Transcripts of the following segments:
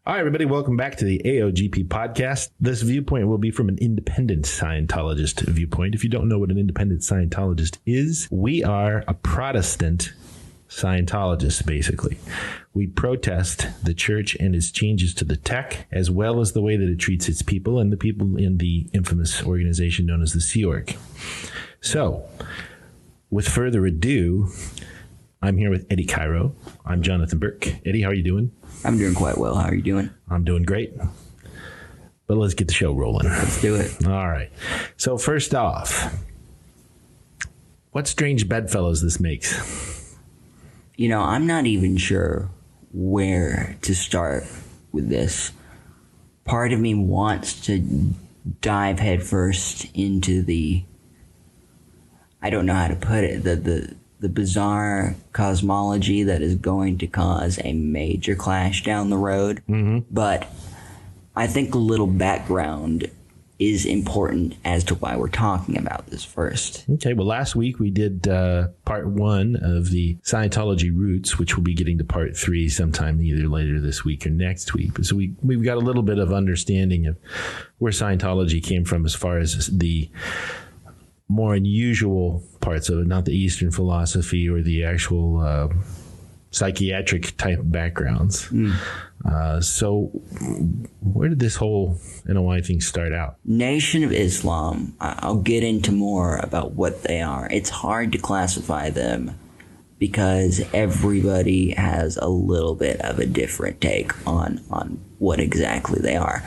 Hi, everybody. Welcome back to the AOGP podcast. This viewpoint will be from an independent Scientologist viewpoint. If you don't know what an independent Scientologist is, we are a Protestant Scientologist, basically. We protest the church and its changes to the tech, as well as the way that it treats its people and the people in the infamous organization known as the Sea Org. So, with further ado, I'm here with Eddie Cairo. I'm Jonathan Burke. Eddie, how are you doing? I'm doing quite well. How are you doing? I'm doing great. But let's get the show rolling. Let's do it. All right. So first off, what strange bedfellows this makes? You know, I'm not even sure where to start with this. Part of me wants to dive headfirst into I don't know how to put it, the bizarre cosmology that is going to cause a major clash down the road. Mm-hmm. But I think a little background is important as to why we're talking about this first. Okay, well, last week we did part 1 of the Scientology roots, which we'll be getting to part 3 sometime either later this week or next week. So we've got a little bit of understanding of where Scientology came from as far as the more unusual parts of it, not the Eastern philosophy or the actual psychiatric type backgrounds. So where did this whole NOI thing start out? Nation of Islam, I'll get into more about what they are. It's hard to classify them because everybody has a little bit of a different take on what exactly they are.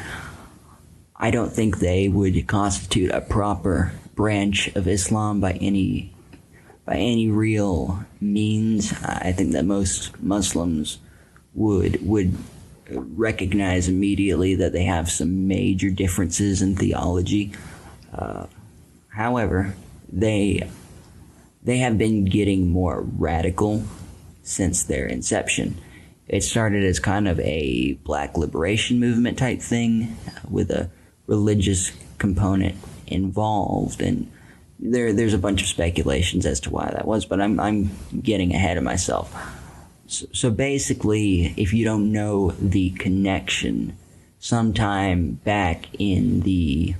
I don't think they would constitute a proper branch of Islam by any real means. I think that most Muslims would recognize immediately that they have some major differences in theology. However, they have been getting more radical since their inception. It started as kind of a black liberation movement type thing with a religious component involved, and there's a bunch of speculations as to why that was, but I'm getting ahead of myself. So basically, if you don't know the connection, sometime back in the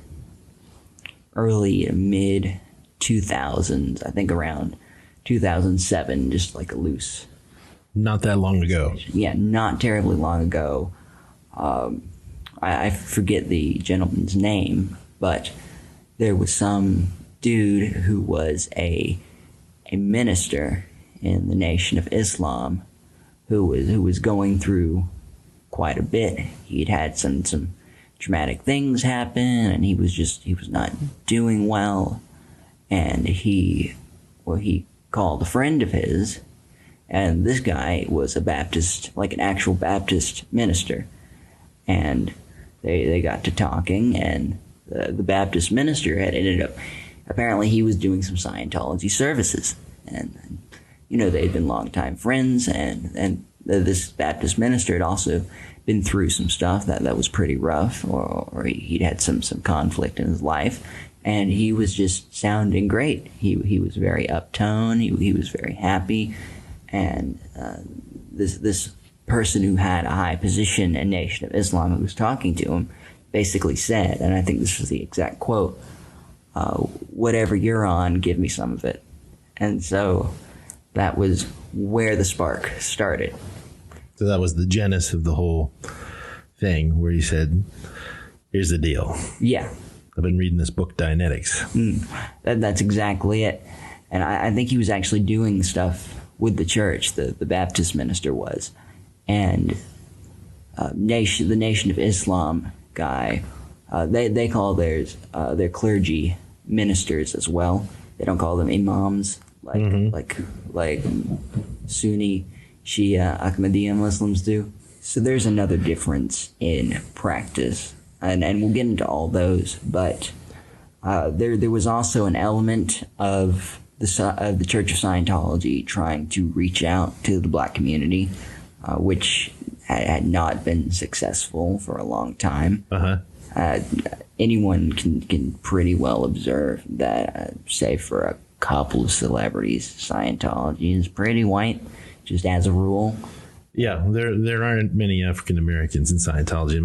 early to mid 2000s, I think around 2007, just like a loose. Not that long ago. Yeah, not terribly long ago. I forget the gentleman's name, but there was some dude who was a minister in the Nation of Islam who was going through quite a bit. He'd had some traumatic things happen, and he was not doing well. And he called a friend of his, and this guy was a Baptist, like an actual Baptist minister. And they got to talking, and the Baptist minister had ended up, apparently he was doing some Scientology services. And you know, they'd been longtime friends, and this Baptist minister had also been through some stuff that was pretty rough, or he'd had some conflict in his life, and he was just sounding great. He was very uptone, he was very happy, and this person who had a high position in Nation of Islam who was talking to him basically said, and I think this was the exact quote, whatever you're on, give me some of it. And so that was where the spark started. So that was the genesis of the whole thing, where he said, here's the deal. Yeah. I've been reading this book, Dianetics. That's exactly it. And I think he was actually doing stuff with the church, the Baptist minister was. And the Nation of Islam guy, they call their clergy ministers as well. They don't call them imams like Sunni, Shia, Ahmadiyya Muslims do. So there's another difference in practice, and we'll get into all those. But there was also an element of the Church of Scientology trying to reach out to the black community, which had not been successful for a long time. Anyone can pretty well observe that, say for a couple of celebrities, Scientology is pretty white, just as a rule. Yeah, there aren't many African Americans in Scientology in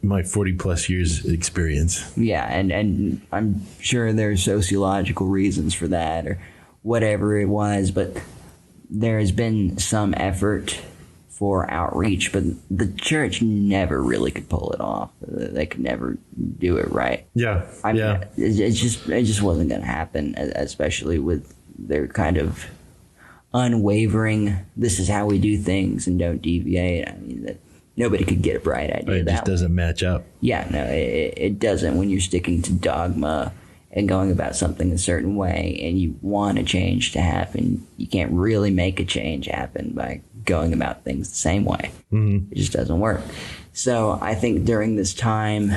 my 40 plus years experience. Yeah, and I'm sure there's sociological reasons for that or whatever it was, but there has been some effort for outreach, but the church never really could pull it off. They could never do it right. Yeah, it just wasn't going to happen, especially with their kind of unwavering, this is how we do things and don't deviate. I mean, that nobody could get a bright idea. It just doesn't match up. Yeah, no, it doesn't when you're sticking to dogma and going about something a certain way and you want a change to happen. You can't really make a change happen by going about things the same way. Mm-hmm. It just doesn't work. So I think during this time,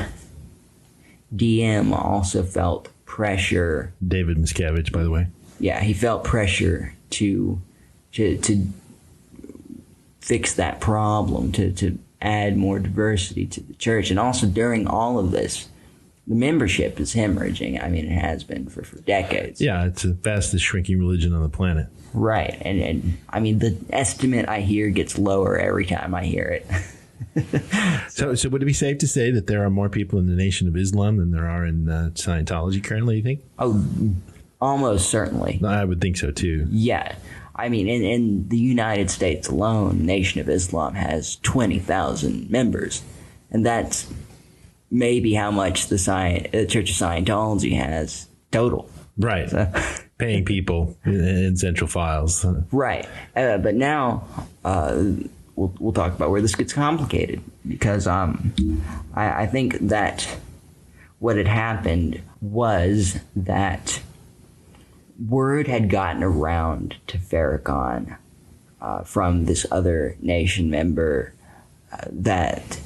DM also felt pressure. David Miscavige, by the way. Yeah, he felt pressure to fix that problem, to add more diversity to the church. And also during all of this, the membership is hemorrhaging. I mean, it has been for decades. Yeah, it's the fastest shrinking religion on the planet. Right. And I mean, the estimate I hear gets lower every time I hear it. So would it be safe to say that there are more people in the Nation of Islam than there are in Scientology currently, you think? Oh, almost certainly. I would think so, too. Yeah. I mean, in the United States alone, Nation of Islam has 20,000 members. And that's maybe how much the Church of Scientology has total. Right. So. Paying people in central files. Right. But now we'll talk about where this gets complicated, because I think that what had happened was that word had gotten around to Farrakhan from this other nation member that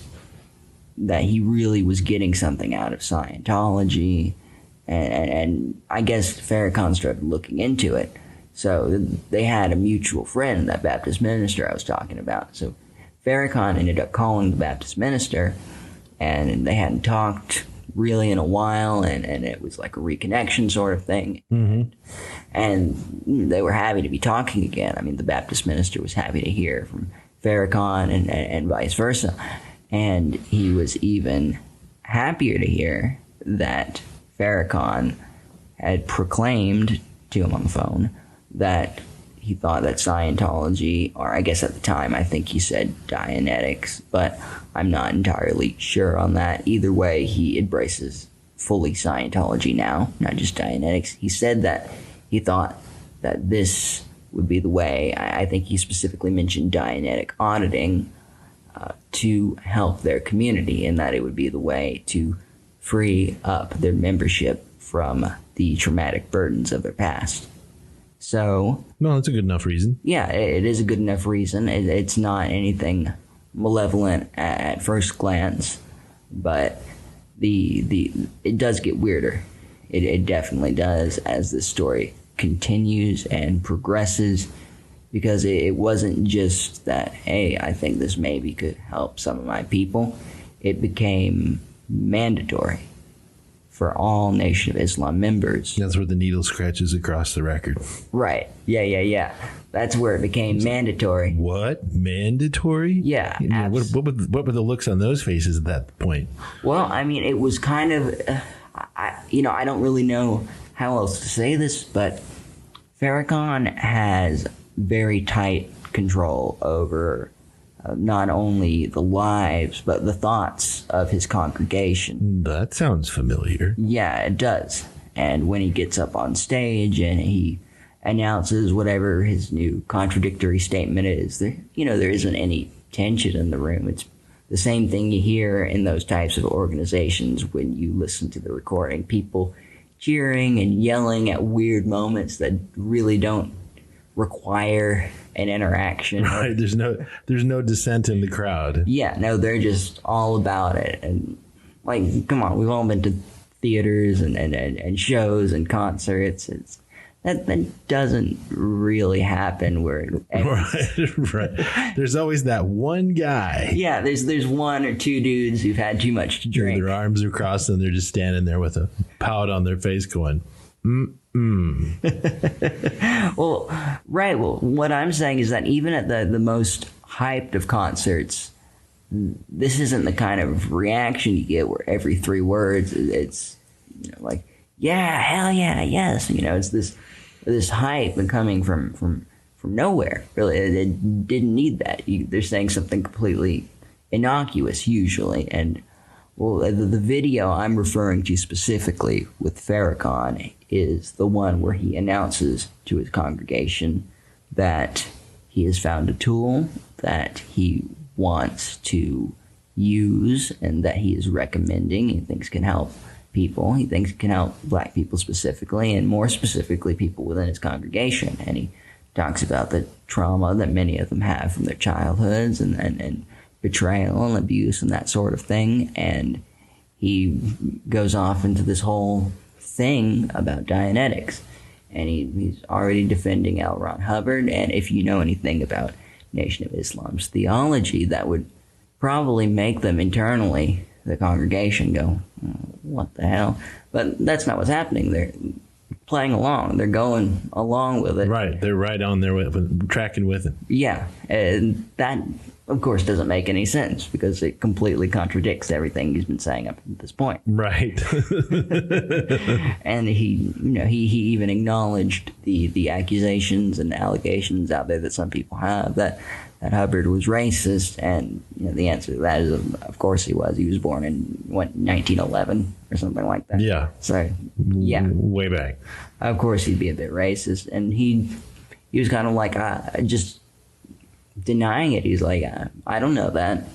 he really was getting something out of Scientology, and I guess Farrakhan started looking into it. So they had a mutual friend, that Baptist minister I was talking about. So Farrakhan ended up calling the Baptist minister, and they hadn't talked really in a while, and it was like a reconnection sort of thing. Mm-hmm. And they were happy to be talking again. I mean, the Baptist minister was happy to hear from Farrakhan and vice versa. And he was even happier to hear that Farrakhan had proclaimed to him on the phone that he thought that Scientology, or I guess at the time I think he said Dianetics, but I'm not entirely sure on that. Either way, he embraces fully Scientology now, not just Dianetics. He said that he thought that this would be the way. I think he specifically mentioned Dianetic auditing to help their community, and that it would be the way to free up their membership from the traumatic burdens of their past. So, no, that's a good enough reason. Yeah, it is a good enough reason. It's not anything malevolent at first glance, but it does get weirder. It definitely does as the story continues and progresses, because it wasn't just that, hey, I think this maybe could help some of my people. It became mandatory for all Nation of Islam members. That's where the needle scratches across the record. Right. Yeah. That's where it became mandatory. What? Mandatory? Yeah. What were the looks on those faces at that point? Well, I mean, it was kind of, I don't really know how else to say this, but Farrakhan has very tight control over not only the lives, but the thoughts of his congregation. That sounds familiar. Yeah, it does. And when he gets up on stage and he announces whatever his new contradictory statement is, there isn't any tension in the room. It's the same thing you hear in those types of organizations when you listen to the recording. People cheering and yelling at weird moments that really don't require an interaction. Right. There's no dissent in the crowd. Yeah, no, they're just all about it. And like, come on, we've all been to theaters and shows and concerts. That doesn't really happen where right. There's always that one guy. Yeah, there's one or two dudes who've had too much to drink. Their arms are crossed and they're just standing there with a pout on their face going, Well, right. Well, what I'm saying is that even at the most hyped of concerts, this isn't the kind of reaction you get where every 3 words it's like, yeah, hell yeah, yes. It's this hype and coming from nowhere. Really, it didn't need that. They're saying something completely innocuous usually. And well, the video I'm referring to specifically with Farrakhan is the one where he announces to his congregation that he has found a tool that he wants to use and that he is recommending, he thinks can help people. He thinks it can help black people specifically, and more specifically people within his congregation. And he talks about the trauma that many of them have from their childhoods and betrayal and abuse and that sort of thing. And he goes off into this whole thing about Dianetics. And he's already defending L. Ron Hubbard. And if you know anything about Nation of Islam's theology, that would probably make them internally, the congregation, go, what the hell? But that's not what's happening. They're playing along. They're going along with it. Right. They're right on there with tracking with it. Yeah. And that, of course, doesn't make any sense because it completely contradicts everything he's been saying up to this point. Right. And he even acknowledged the accusations and allegations out there that some people have that Hubbard was racist, and the answer to that is, of course, he was. He was born in 1911 or something like that. Yeah. So, yeah, way back. Of course, he'd be a bit racist, and he was kind of like just denying it. He's like, I don't know that.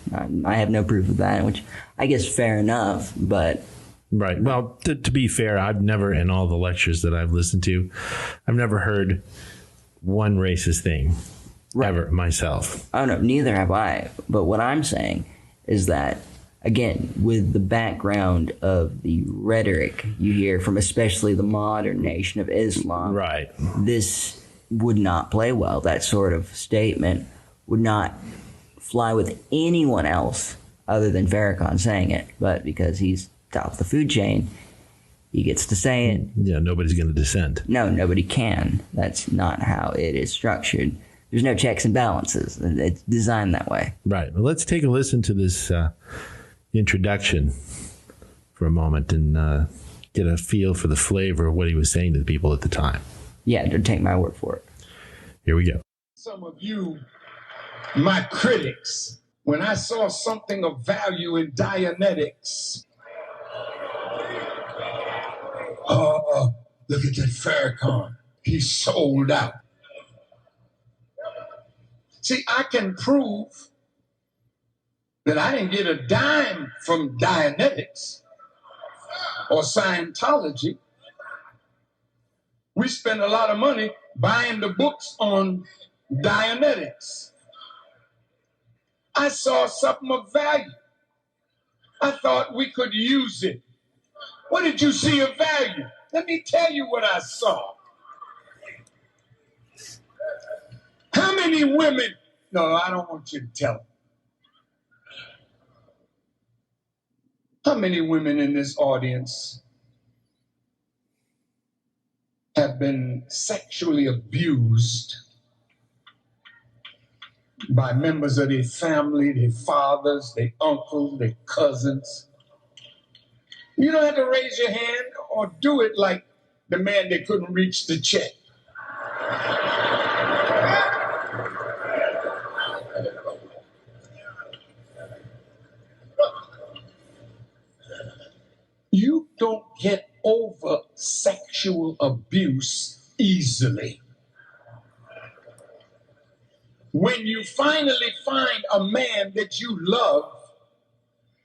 I have no proof of that, which I guess fair enough, but. Right. Well, to be fair, I've never, in all the lectures that I've listened to, I've never heard one racist thing. Right. Ever myself. Oh no, neither have I. But what I'm saying is that, again, with the background of the rhetoric you hear from especially the modern Nation of Islam, right, this would not play well. That sort of statement would not fly with anyone else other than Farrakhan saying it. But because he's top of the food chain, he gets to say it. Yeah, nobody's going to dissent. No, nobody can. That's not how it is structured. There's no checks and balances. It's designed that way. Right. Well, let's take a listen to this introduction for a moment and get a feel for the flavor of what he was saying to the people at the time. Yeah, don't take my word for it. Here we go. Some of you, my critics, when I saw something of value in Dianetics, look at that Farrakhan. He sold out. See, I can prove that I didn't get a dime from Dianetics or Scientology. We spend a lot of money buying the books on Dianetics. I saw something of value. I thought we could use it. What did you see of value? Let me tell you what I saw. How many women? No, I don't want you to tell them. How many women in this audience have been sexually abused by members of their family, their fathers, their uncles, their cousins? You don't have to raise your hand or do it like the man that couldn't reach the check. You don't get over sexual abuse easily. When you finally find a man that you love,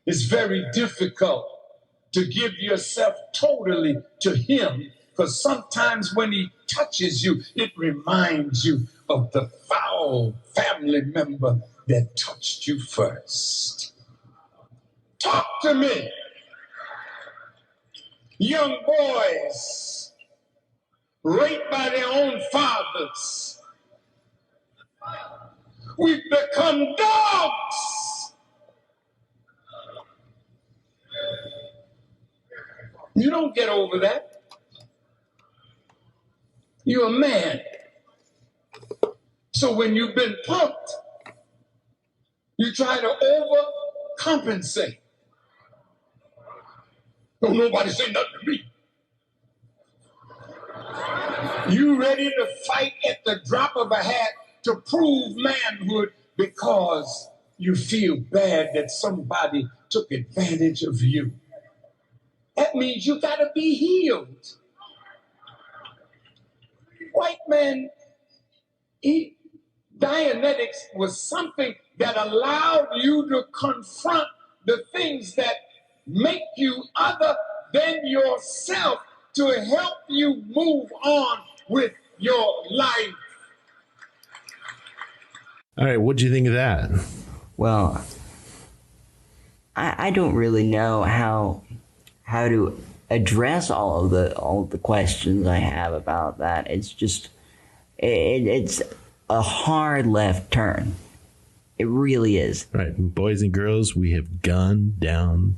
it's very difficult to give yourself totally to him, because sometimes when he touches you, it reminds you of the foul family member that touched you first. Talk to me. Young boys raped by their own fathers. We've become dogs. You don't get over that. You're a man. So when you've been punked, You try to overcompensate. Don't nobody say nothing to me. You ready to fight at the drop of a hat to prove manhood because you feel bad that somebody took advantage of you. That means you got to be healed. White man, Dianetics was something that allowed you to confront the things that make you other than yourself to help you move on with your life. All right, what do you think of that? Well, I don't really know how to address all of the questions I have about that. It's just it's a hard left turn. It really is. Right, boys and girls, we have gone down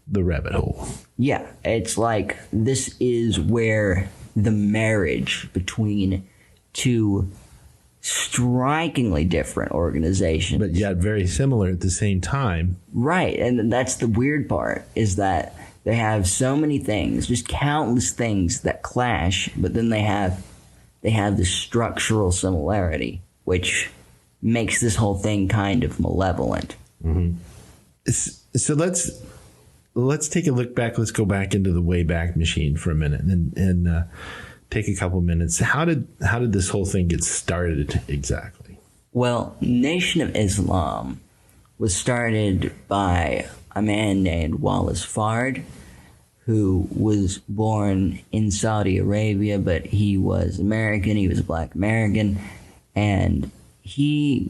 the rabbit hole. Yeah, it's like this is where the marriage between two strikingly different organizations, but yet very similar at the same time. Right, and that's the weird part, is that they have so many things, just countless things that clash, but then they have this structural similarity, which makes this whole thing kind of malevolent. Mm-hmm. So let's take a look back. Let's go back into the Wayback Machine for a minute and take a couple minutes. How did this whole thing get started exactly? Well, Nation of Islam was started by a man named Wallace Fard, who was born in Saudi Arabia, but he was American. He was a black American, and he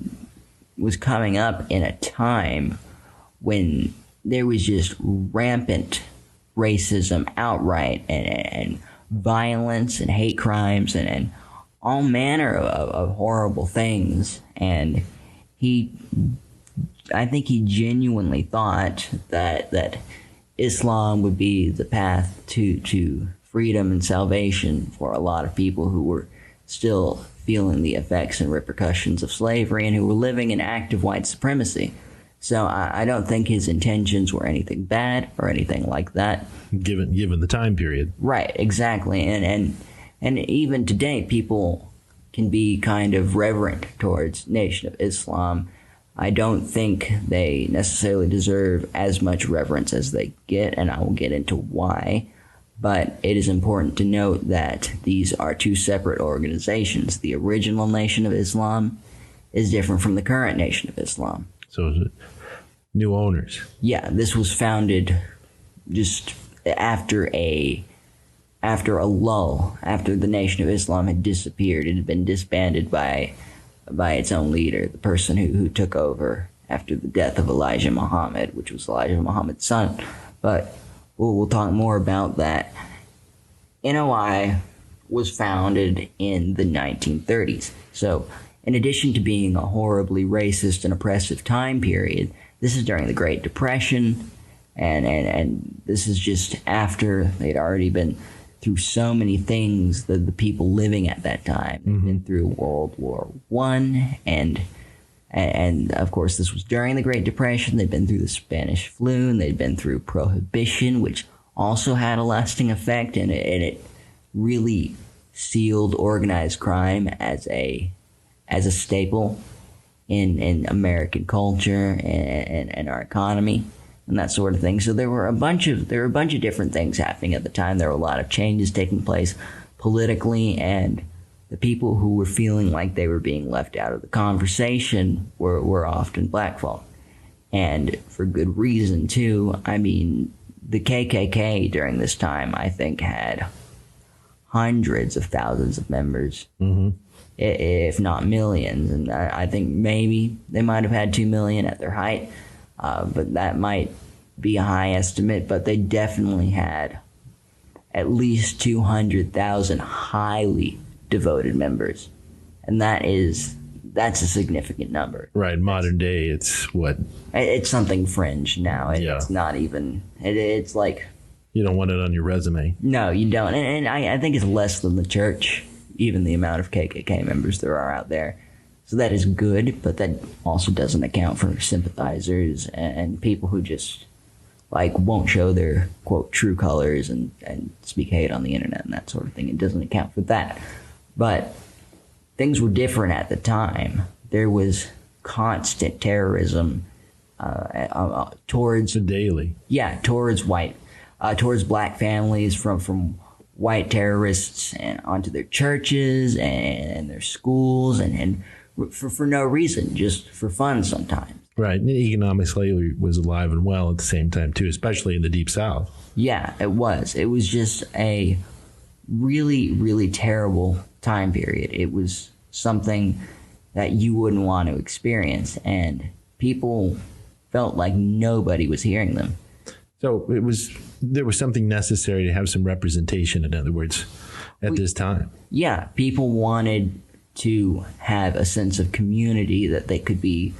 was coming up in a time when there was just rampant racism outright, and violence and hate crimes and all manner of horrible things. And I think he genuinely thought that Islam would be the path to freedom and salvation for a lot of people who were still feeling the effects and repercussions of slavery and who were living in active white supremacy. So I don't think his intentions were anything bad or anything like that. Given the time period. Right, exactly. And even today, people can be kind of reverent towards Nation of Islam. I don't think they necessarily deserve as much reverence as they get, and I will get into why. But it is important to note that these are two separate organizations. The original Nation of Islam is different from the current Nation of Islam. So is it new owners? Yeah, this was founded just after a lull, after the Nation of Islam had disappeared. It had been disbanded by its own leader, the person who took over after the death of Elijah Muhammad, which was Elijah Muhammad's son. But we'll talk more about that. NOI was founded in the 1930s. So in addition to being a horribly racist and oppressive time period, this is during the Great Depression, and this is just after they'd already been through so many things, the people living at that time. They'd been through World War I, and of course this was during the Great Depression. They'd been through the Spanish flu, and they'd been through Prohibition, which also had a lasting effect, and it really sealed organized crime as a staple in American culture and our economy and that sort of thing. So there were a bunch of different things happening at the time. There were a lot of changes taking place politically, and the people who were feeling like they were being left out of the conversation were often black folk. And for good reason, too. I mean, the KKK during this time, I think, had hundreds of thousands of members, if not millions. And I think maybe they might have had 2 million at their height, but that might be a high estimate. But they definitely had at least 200,000 highly devoted members. And that's a significant number. Right. Modern day, it's what? It's something fringe now. It's not even, it's like... You don't want it on your resume. No, you don't. And I think it's less than the church, even the amount of KKK members there are out there. So that is good, but that also doesn't account for sympathizers and people who just like won't show their quote true colors and speak hate on the internet and that sort of thing. It doesn't account for that. But things were different at the time. There was constant terrorism towards daily. Yeah, towards black families from white terrorists and onto their churches and their schools and for no reason, just for fun sometimes. Right. And economic slavery was alive and well at the same time, too, especially in the Deep South. Yeah, it was. It was just a really, really terrible time period. It was something that you wouldn't want to experience, and people felt like nobody was hearing them. So there was something necessary to have some representation, in other words, at this time. Yeah, people wanted to have a sense of community that they could be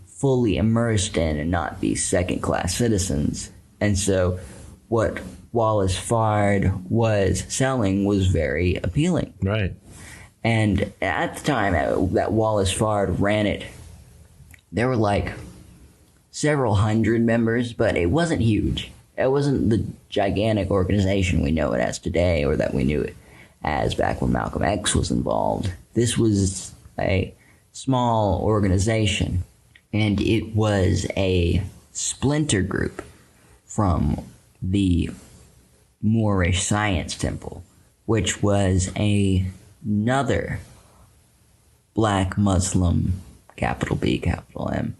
fully immersed in and not be second-class citizens. And so what Wallace Fard was selling was very appealing. Right. And at the time that Wallace Fard ran it, there were like several hundred members, but it wasn't huge. It wasn't the gigantic organization we know it as today, or that we knew it as back when Malcolm X was involved. This was a small organization, and it was a splinter group from the Moorish Science Temple, which was another black Muslim, capital B, capital M,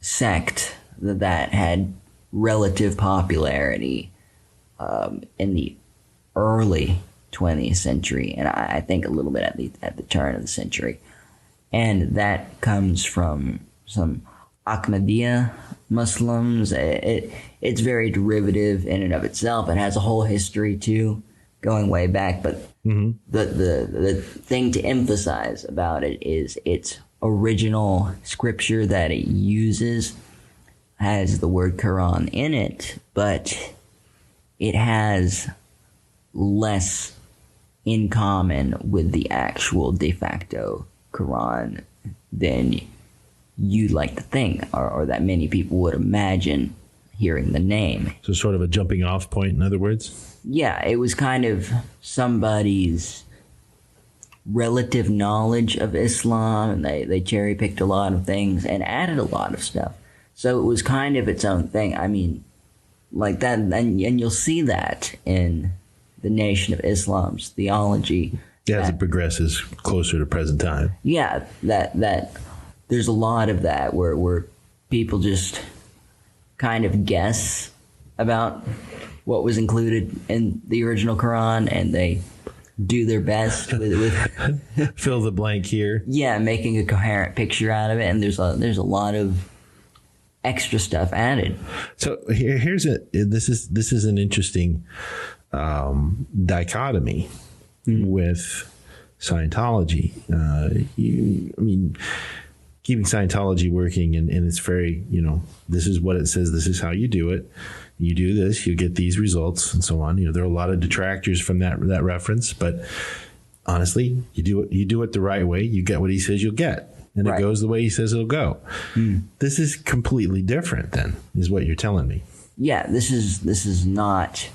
sect that had relative popularity in the early 20th century, and I think a little bit at the turn of the century. And that comes from some Ahmadiyya Muslims. It's very derivative in and of itself. It has a whole history too, going way back. But the thing to emphasize about it is its original scripture that it uses has the word Quran in it, but it has less in common with the actual de facto Quran than you'd like to think, or that many people would imagine hearing the name. So sort of a jumping off point, in other words? Yeah, it was kind of somebody's relative knowledge of Islam, and they cherry-picked a lot of things and added a lot of stuff. So it was kind of its own thing. I mean, like that, and you'll see that in the Nation of Islam's theology. Yeah, as it progresses closer to present time. Yeah, that there's a lot of that where people just kind of guess about what was included in the original Quran, and they do their best with fill the blank here. Yeah, making a coherent picture out of it, and there's a lot of extra stuff added. So this is an interesting dichotomy with Scientology. Keeping Scientology working, and it's very, this is what it says, this is how you do it. You do this, you get these results, and so on. There are a lot of detractors from that reference, but honestly, you do it the right way, you get what he says you'll get. And right. It goes the way he says it'll go. This is completely different then, is what you're telling me. Yeah, this is not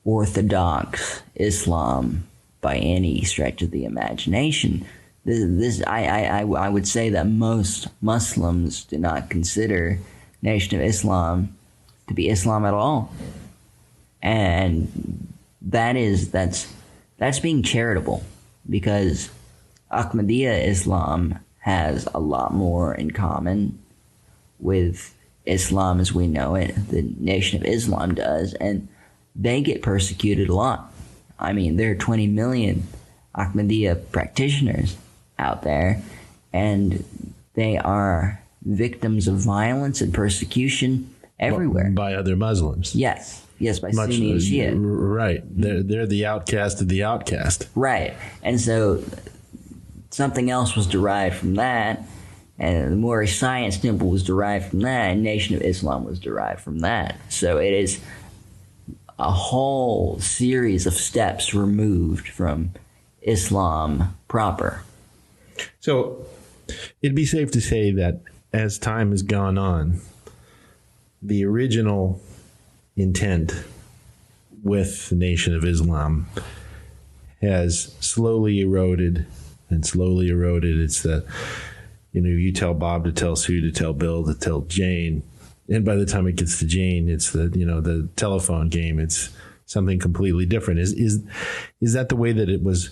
orthodox Islam by any stretch of the imagination. I would say that most Muslims do not consider Nation of Islam to be Islam at all. And that's being charitable, because Ahmadiyya Islam has a lot more in common with Islam as we know it than Nation of Islam does, and they get persecuted a lot. I mean, there are 20 million Ahmadiyya practitioners out there, and they are victims of violence and persecution everywhere. By other Muslims. Yes, by Sunni and Shia. Right. They're the outcast of the outcast. Right. And so something else was derived from that, and the Moorish Science Temple was derived from that, and Nation of Islam was derived from that. So it is a whole series of steps removed from Islam proper. So it'd be safe to say that as time has gone on, the original intent with the Nation of Islam has slowly eroded and slowly eroded. It's the, you tell Bob to tell Sue to tell Bill to tell Jane. And by the time it gets to Jane, it's the telephone game. It's something completely different. Is that the way that it was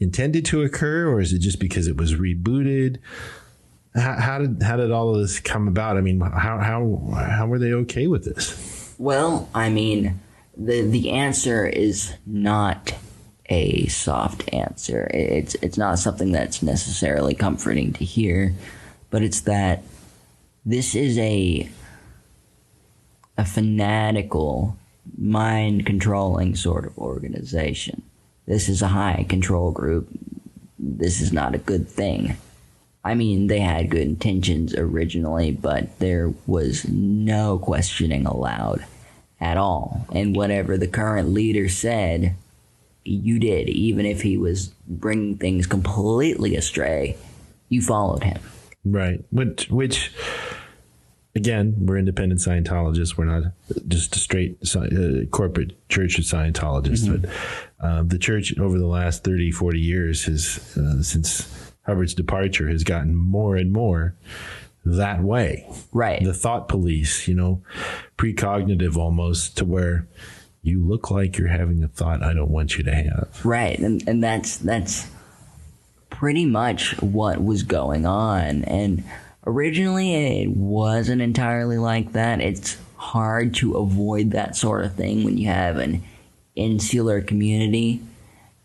intended to occur, or is it just because it was rebooted? How did all of this come about? I mean, how were they okay with this? Well, I mean, the answer is not a soft answer. It's not something that's necessarily comforting to hear, but it's that this is a fanatical, mind-controlling sort of organization. This is a high control group. This is not a good thing. I mean, they had good intentions originally, but there was no questioning allowed at all. And whatever the current leader said, you did. Even if he was bringing things completely astray, you followed him. Right. Which again, we're independent Scientologists. We're not just a straight corporate church of Scientologists. Mm-hmm. But the church over the last 30, 40 years has, since Hubbard's departure, has gotten more and more that way. Right. The thought police, precognitive almost, to where you look like you're having a thought I don't want you to have. Right. And that's pretty much what was going on. And originally, it wasn't entirely like that. It's hard to avoid that sort of thing when you have an insular community.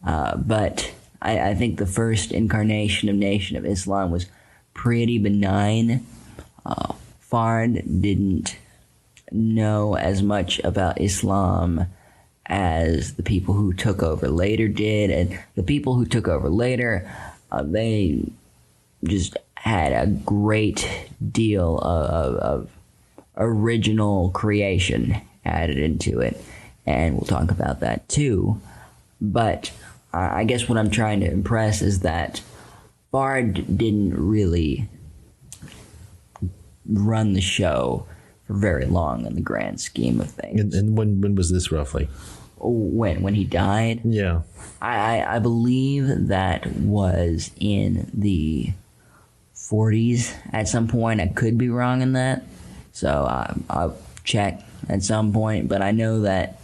But I think the first incarnation of Nation of Islam was pretty benign. Fard didn't know as much about Islam as the people who took over later did. And the people who took over later, they just had a great deal of original creation added into it, and we'll talk about that too. But I guess what I'm trying to impress is that Fard didn't really run the show for very long in the grand scheme of things. And when was this roughly? When he died? Yeah. I believe that was in the 40s at some point. I could be wrong in that, so I'll check at some point, but I know that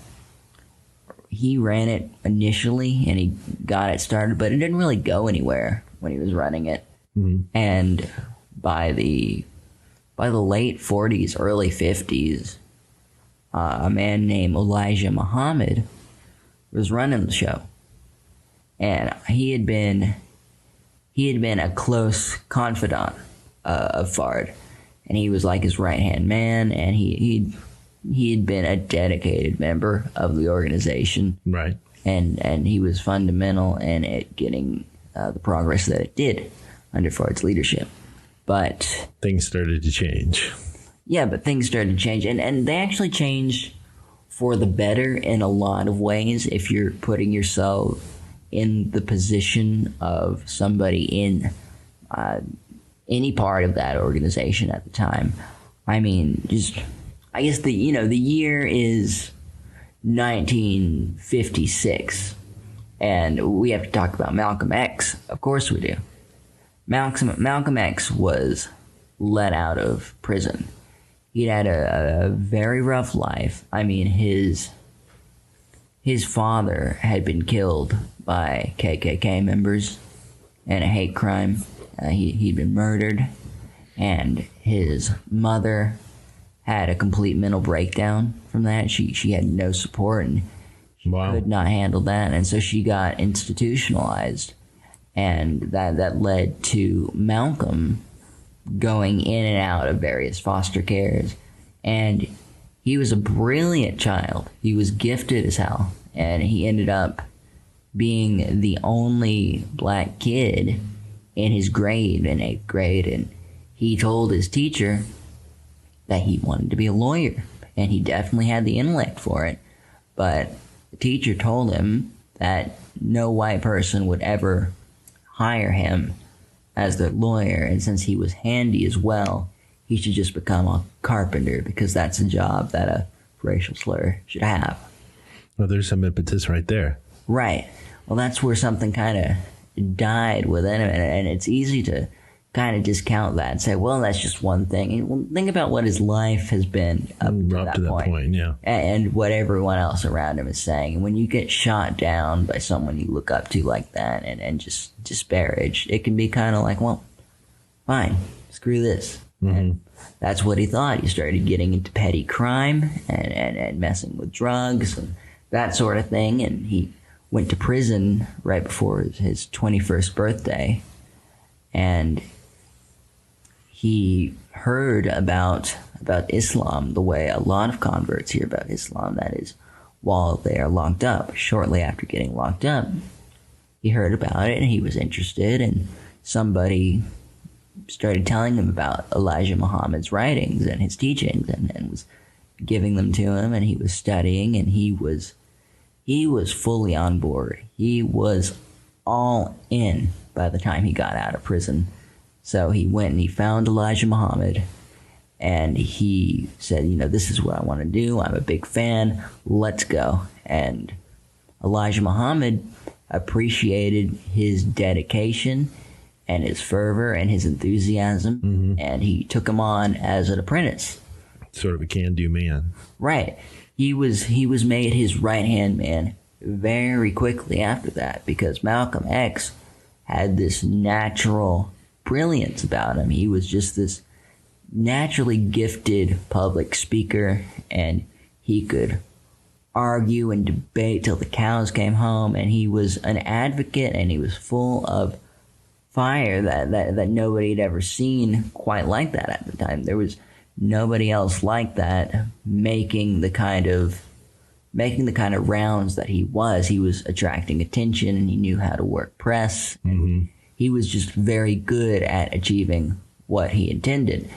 he ran it initially and he got it started, but it didn't really go anywhere when he was running it. Mm-hmm. And by the late 40s, early 50s, a man named Elijah Muhammad was running the show, and he had been a close confidant of Fard, and he was like his right-hand man, and he had been a dedicated member of the organization. Right. And he was fundamental in it getting the progress that it did under Fard's leadership. But things started to change. Yeah, but things started to change. And they actually changed for the better in a lot of ways if you're putting yourself in the position of somebody in any part of that organization at the time. I mean, I guess the year is 1956, and we have to talk about Malcolm X. Of course we do. Malcolm X was let out of prison. He had a very rough life. I mean, his father had been killed by KKK members in a hate crime. He'd been murdered, and his mother had a complete mental breakdown from that. She had no support, and she could not handle that, and so she got institutionalized, and that led to Malcolm going in and out of various foster cares. And he was a brilliant child. He was gifted as hell, and he ended up being the only black kid in his grade, in 8th grade, and he told his teacher that he wanted to be a lawyer, and he definitely had the intellect for it, but the teacher told him that no white person would ever hire him as their lawyer, and since he was handy as well, he should just become a carpenter because that's a job that a racial slur should have. Well, there's some impetus right there. Right. Well, that's where something kind of died within him, and it's easy to kind of discount that and say, well, that's just one thing. And well, think about what his life has been up to that point, yeah, and what everyone else around him is saying. And when you get shot down by someone you look up to like that and just disparaged, it can be kind of like, well, fine, screw this. Mm-hmm. And that's what he thought. He started getting into petty crime and messing with drugs and that sort of thing. And he went to prison right before his 21st birthday. And he heard about Islam the way a lot of converts hear about Islam, that is, while they are locked up. Shortly after getting locked up, he heard about it and he was interested, and somebody started telling him about Elijah Muhammad's writings and his teachings and was giving them to him, and he was studying, and he was fully on board. He was all in by the time he got out of prison. So he went and he found Elijah Muhammad, and he said, this is what I want to do. I'm a big fan. Let's go. And Elijah Muhammad appreciated his dedication and his fervor and his enthusiasm, mm-hmm. and he took him on as an apprentice. Sort of a can-do man. Right. He was made his right-hand man very quickly after that, because Malcolm X had this natural brilliance about him. He was just this naturally gifted public speaker, and he could argue and debate till the cows came home, and he was an advocate, and he was full of fire that nobody had ever seen quite like that at the time. There was nobody else like that making the kind of rounds that he was. He was attracting attention, and he knew how to work press. Mm-hmm. He was just very good at achieving what he intended.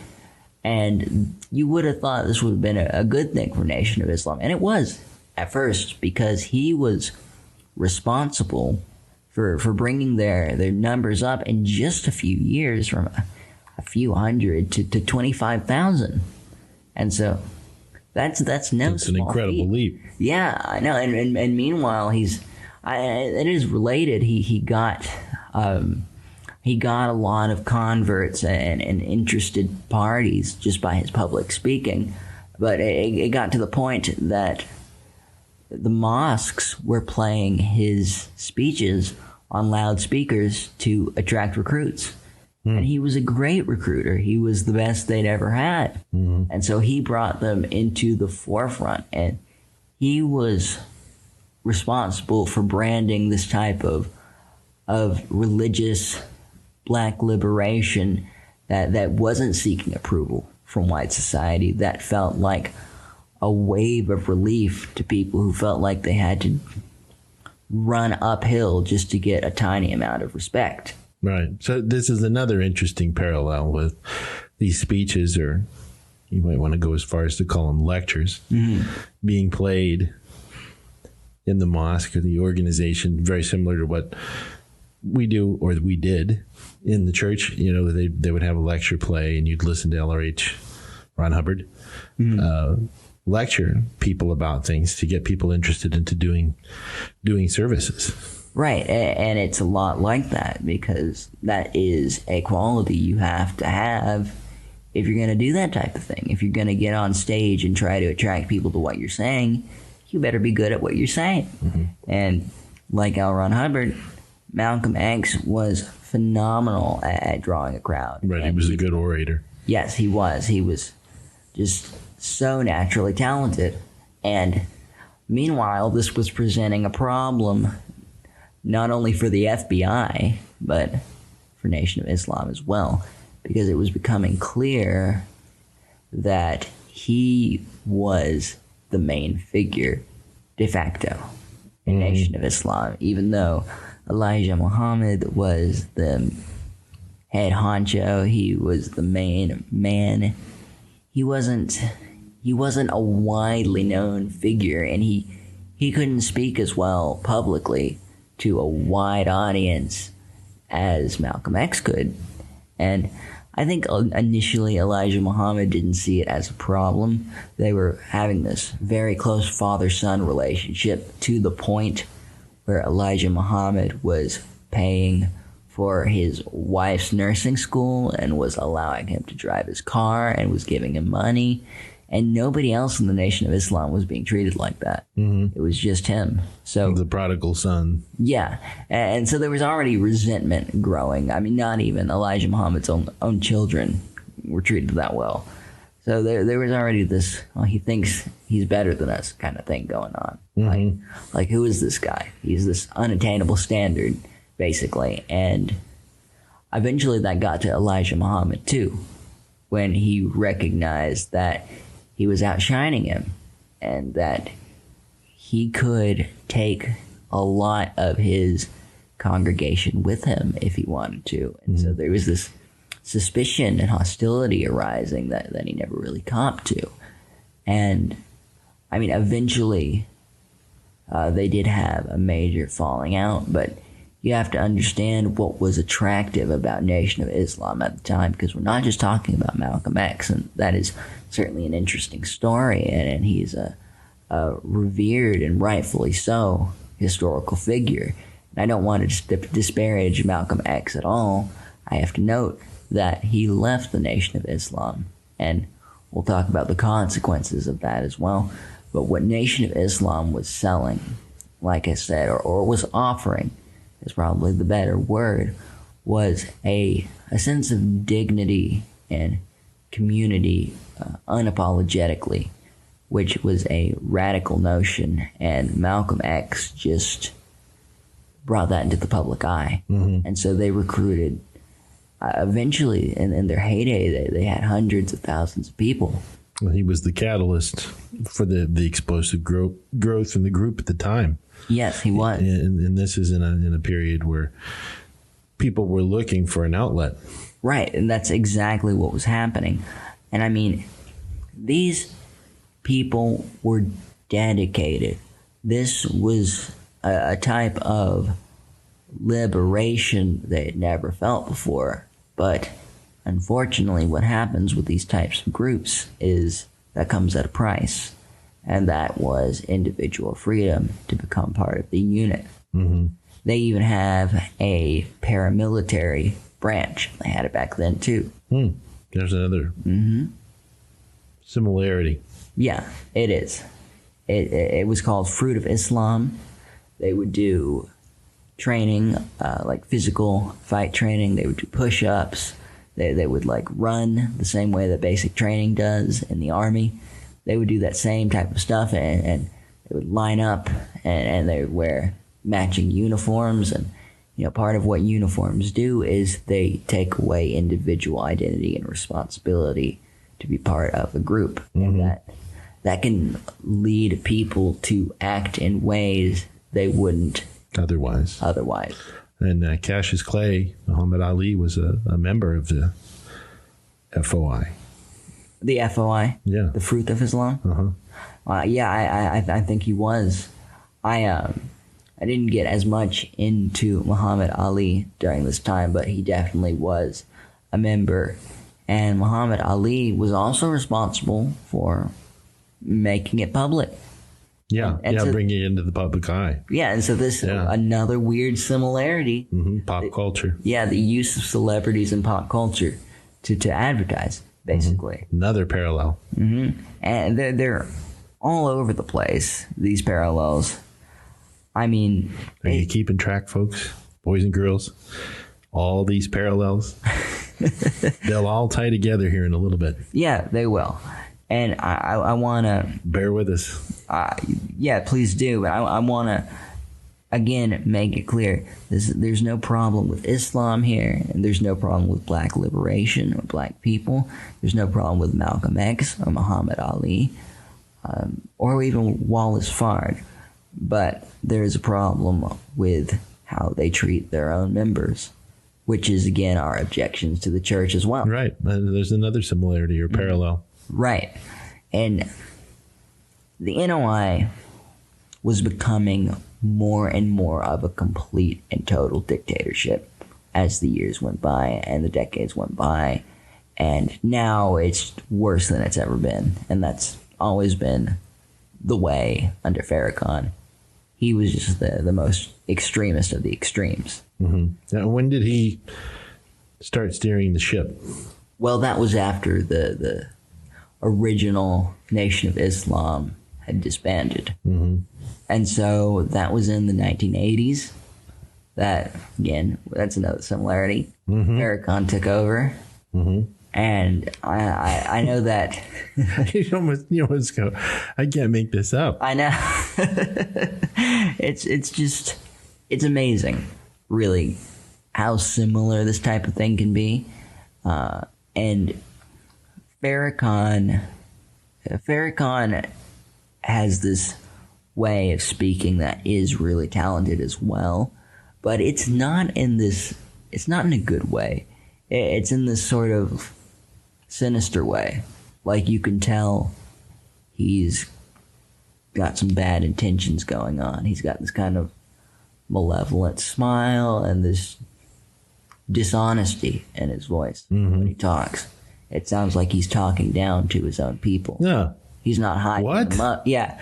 And you would have thought this would have been a good thing for Nation of Islam. And it was at first, because he was responsible for bringing their numbers up in just a few years from a few hundred to 25,000. And so that's no That's an incredible feat. leap. Yeah, I know. And meanwhile, it is related. He got a lot of converts and interested parties just by his public speaking. But it got to the point that the mosques were playing his speeches on loudspeakers to attract recruits. And he was a great recruiter. He was the best they'd ever had. Mm-hmm. And so he brought them into the forefront. And he was responsible for branding this type of religious black liberation that wasn't seeking approval from white society, that felt like a wave of relief to people who felt like they had to run uphill just to get a tiny amount of respect. Right. So this is another interesting parallel with these speeches, or you might want to go as far as to call them lectures, mm-hmm. being played in the mosque or the organization, very similar to what we do, or we did in the church. They would have a lecture play, and you'd listen to LRH Ron Hubbard mm-hmm. Lecture people about things to get people interested into doing services. Right, and it's a lot like that, because that is a quality you have to have if you're going to do that type of thing. If you're going to get on stage and try to attract people to what you're saying, you better be good at what you're saying. Mm-hmm. And like L. Ron Hubbard, Malcolm X was phenomenal at drawing a crowd. Right, he was a good orator. Yes, he was. He was just so naturally talented. And meanwhile, this was presenting a problem not only for the FBI, but for Nation of Islam as well, because it was becoming clear that he was the main figure de facto in mm-hmm. Nation of Islam, even though Elijah Muhammad was the head honcho, he was the main man. He wasn't a widely known figure, and he couldn't speak as well publicly to a wide audience as Malcolm X could. And I think initially Elijah Muhammad didn't see it as a problem. They were having this very close father-son relationship to the point where Elijah Muhammad was paying for his wife's nursing school and was allowing him to drive his car and was giving him money. And nobody else in the Nation of Islam was being treated like that. It was just him. So the prodigal son. Yeah. And so there was already resentment growing. I mean, not even Elijah Muhammad's own children were treated that well. So there was already this, well, he thinks he's better than us kind of thing going on. Like, who is this guy? He's this unattainable standard, basically. And eventually that got to Elijah Muhammad, too, when he recognized that he was outshining him and that he could take a lot of his congregation with him if he wanted to. And so there was this suspicion and hostility arising that he never really copped to. And, I mean, eventually they did have a major falling out, but you have to understand what was attractive about Nation of Islam at the time, because we're not just talking about Malcolm X, and that is certainly an interesting story, and he's a revered and rightfully so historical figure. And I don't want to disparage Malcolm X at all. I have to note that he left the Nation of Islam, and we'll talk about the consequences of that as well. But what Nation of Islam was selling, like I said, or was offering, is probably the better word, was a sense of dignity and community unapologetically, which was a radical notion, and Malcolm X just brought that into the public eye. And so they recruited, eventually, in their heyday, they had hundreds of thousands of people. Well, he was the catalyst for the explosive growth in the group at the time. Yes, he was. And this is in a period where people were looking for an outlet. Right, and that's exactly what was happening. And I mean, these people were dedicated. This was a type of liberation they had never felt before. But unfortunately, what happens with these types of groups is that comes at a price. And that was individual freedom to become part of the unit. They even have a paramilitary branch. They had it back then, too. There's another similarity. Yeah, it is. It was called Fruit of Islam. They would do training, like physical fight training. They would do push-ups. They would like run the same way that basic training does in the army. They would do that same type of stuff, and they would line up, and they would wear matching uniforms. And, you know, part of what uniforms do is they take away individual identity and responsibility to be part of a group. And that can lead people to act in ways they wouldn't otherwise. And Cassius Clay, Muhammad Ali, was a member of the FOI. The FOI? Yeah. The Fruit of Islam? Yeah, I think he was. I didn't get as much into Muhammad Ali during this time, but he definitely was a member. And Muhammad Ali was also responsible for making it public. Yeah, so, bringing it into the public eye. Yeah, and so this is another weird similarity. Pop culture. Yeah, the use of celebrities in pop culture to advertise, basically. Another parallel. And they're all over the place, these parallels. I mean... Are you keeping track, folks? Boys and girls? All these parallels? They'll all tie together here in a little bit. Yeah, they will. And I want to... Bear with us. Yeah, please do. But I want to, again, make it clear. There's no problem with Islam here, and there's no problem with black liberation or black people. There's no problem with Malcolm X or Muhammad Ali, or even Wallace Fard. But there's a problem with how they treat their own members, which is, again, our objections to the church as well. Right. There's another similarity or parallel. Right. And the NOI was becoming more and more of a complete and total dictatorship as the years went by and the decades went by. And now it's worse than it's ever been. And that's always been the way under Farrakhan. He was just the most extremist of the extremes. Now, when did he start steering the ship? Well, that was after the original Nation of Islam had disbanded. And so that was in the 1980s. That, again, that's another similarity. Farrakhan took over. And I know that... you almost go, I can't make this up. I know. It's amazing, really, how similar this type of thing can be. And Farrakhan has this way of speaking that is really talented as well, but it's not in a good way. It's in this sort of sinister way. Like, you can tell he's got some bad intentions going on. He's got this kind of malevolent smile and this dishonesty in his voice when he talks. It sounds like he's talking down to his own people. Yeah. He's not hyping them up. Yeah.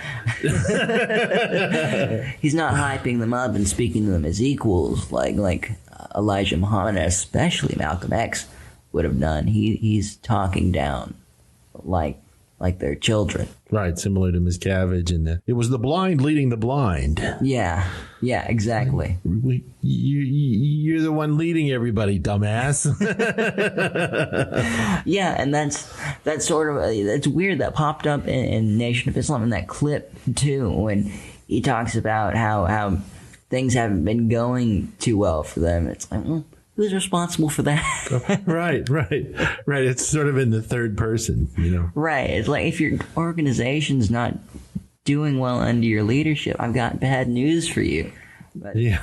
He's not hyping them up and speaking to them as equals like Elijah Muhammad, especially Malcolm X, would have done. He's talking down like they're children. Right, similar to Miscavige. And it was the blind leading the blind. Yeah, exactly. You're the one leading everybody, dumbass. Yeah, and that's sort of, it's weird that popped up in Nation of Islam in that clip too, when he talks about how things haven't been going too well for them. It's like, well, who's responsible for that? Right. It's sort of in the third person, Right. It's like, if your organization's not doing well under your leadership, I've got bad news for you. But, yeah.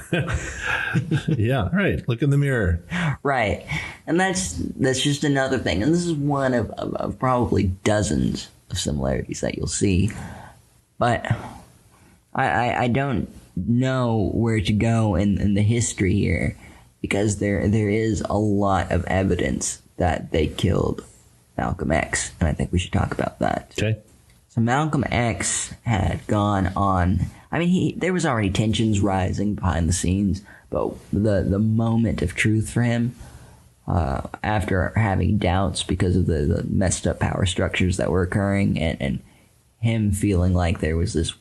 Yeah, right. Look in the mirror. Right. And that's just another thing. And this is one of probably dozens of similarities that you'll see. But I don't know where to go in the history here, because there is a lot of evidence that they killed Malcolm X, and I think we should talk about that. Okay. So Malcolm X had gone on. I mean, there was already tensions rising behind the scenes, but the moment of truth for him, after having doubts because of the messed up power structures that were occurring, and him feeling like there was this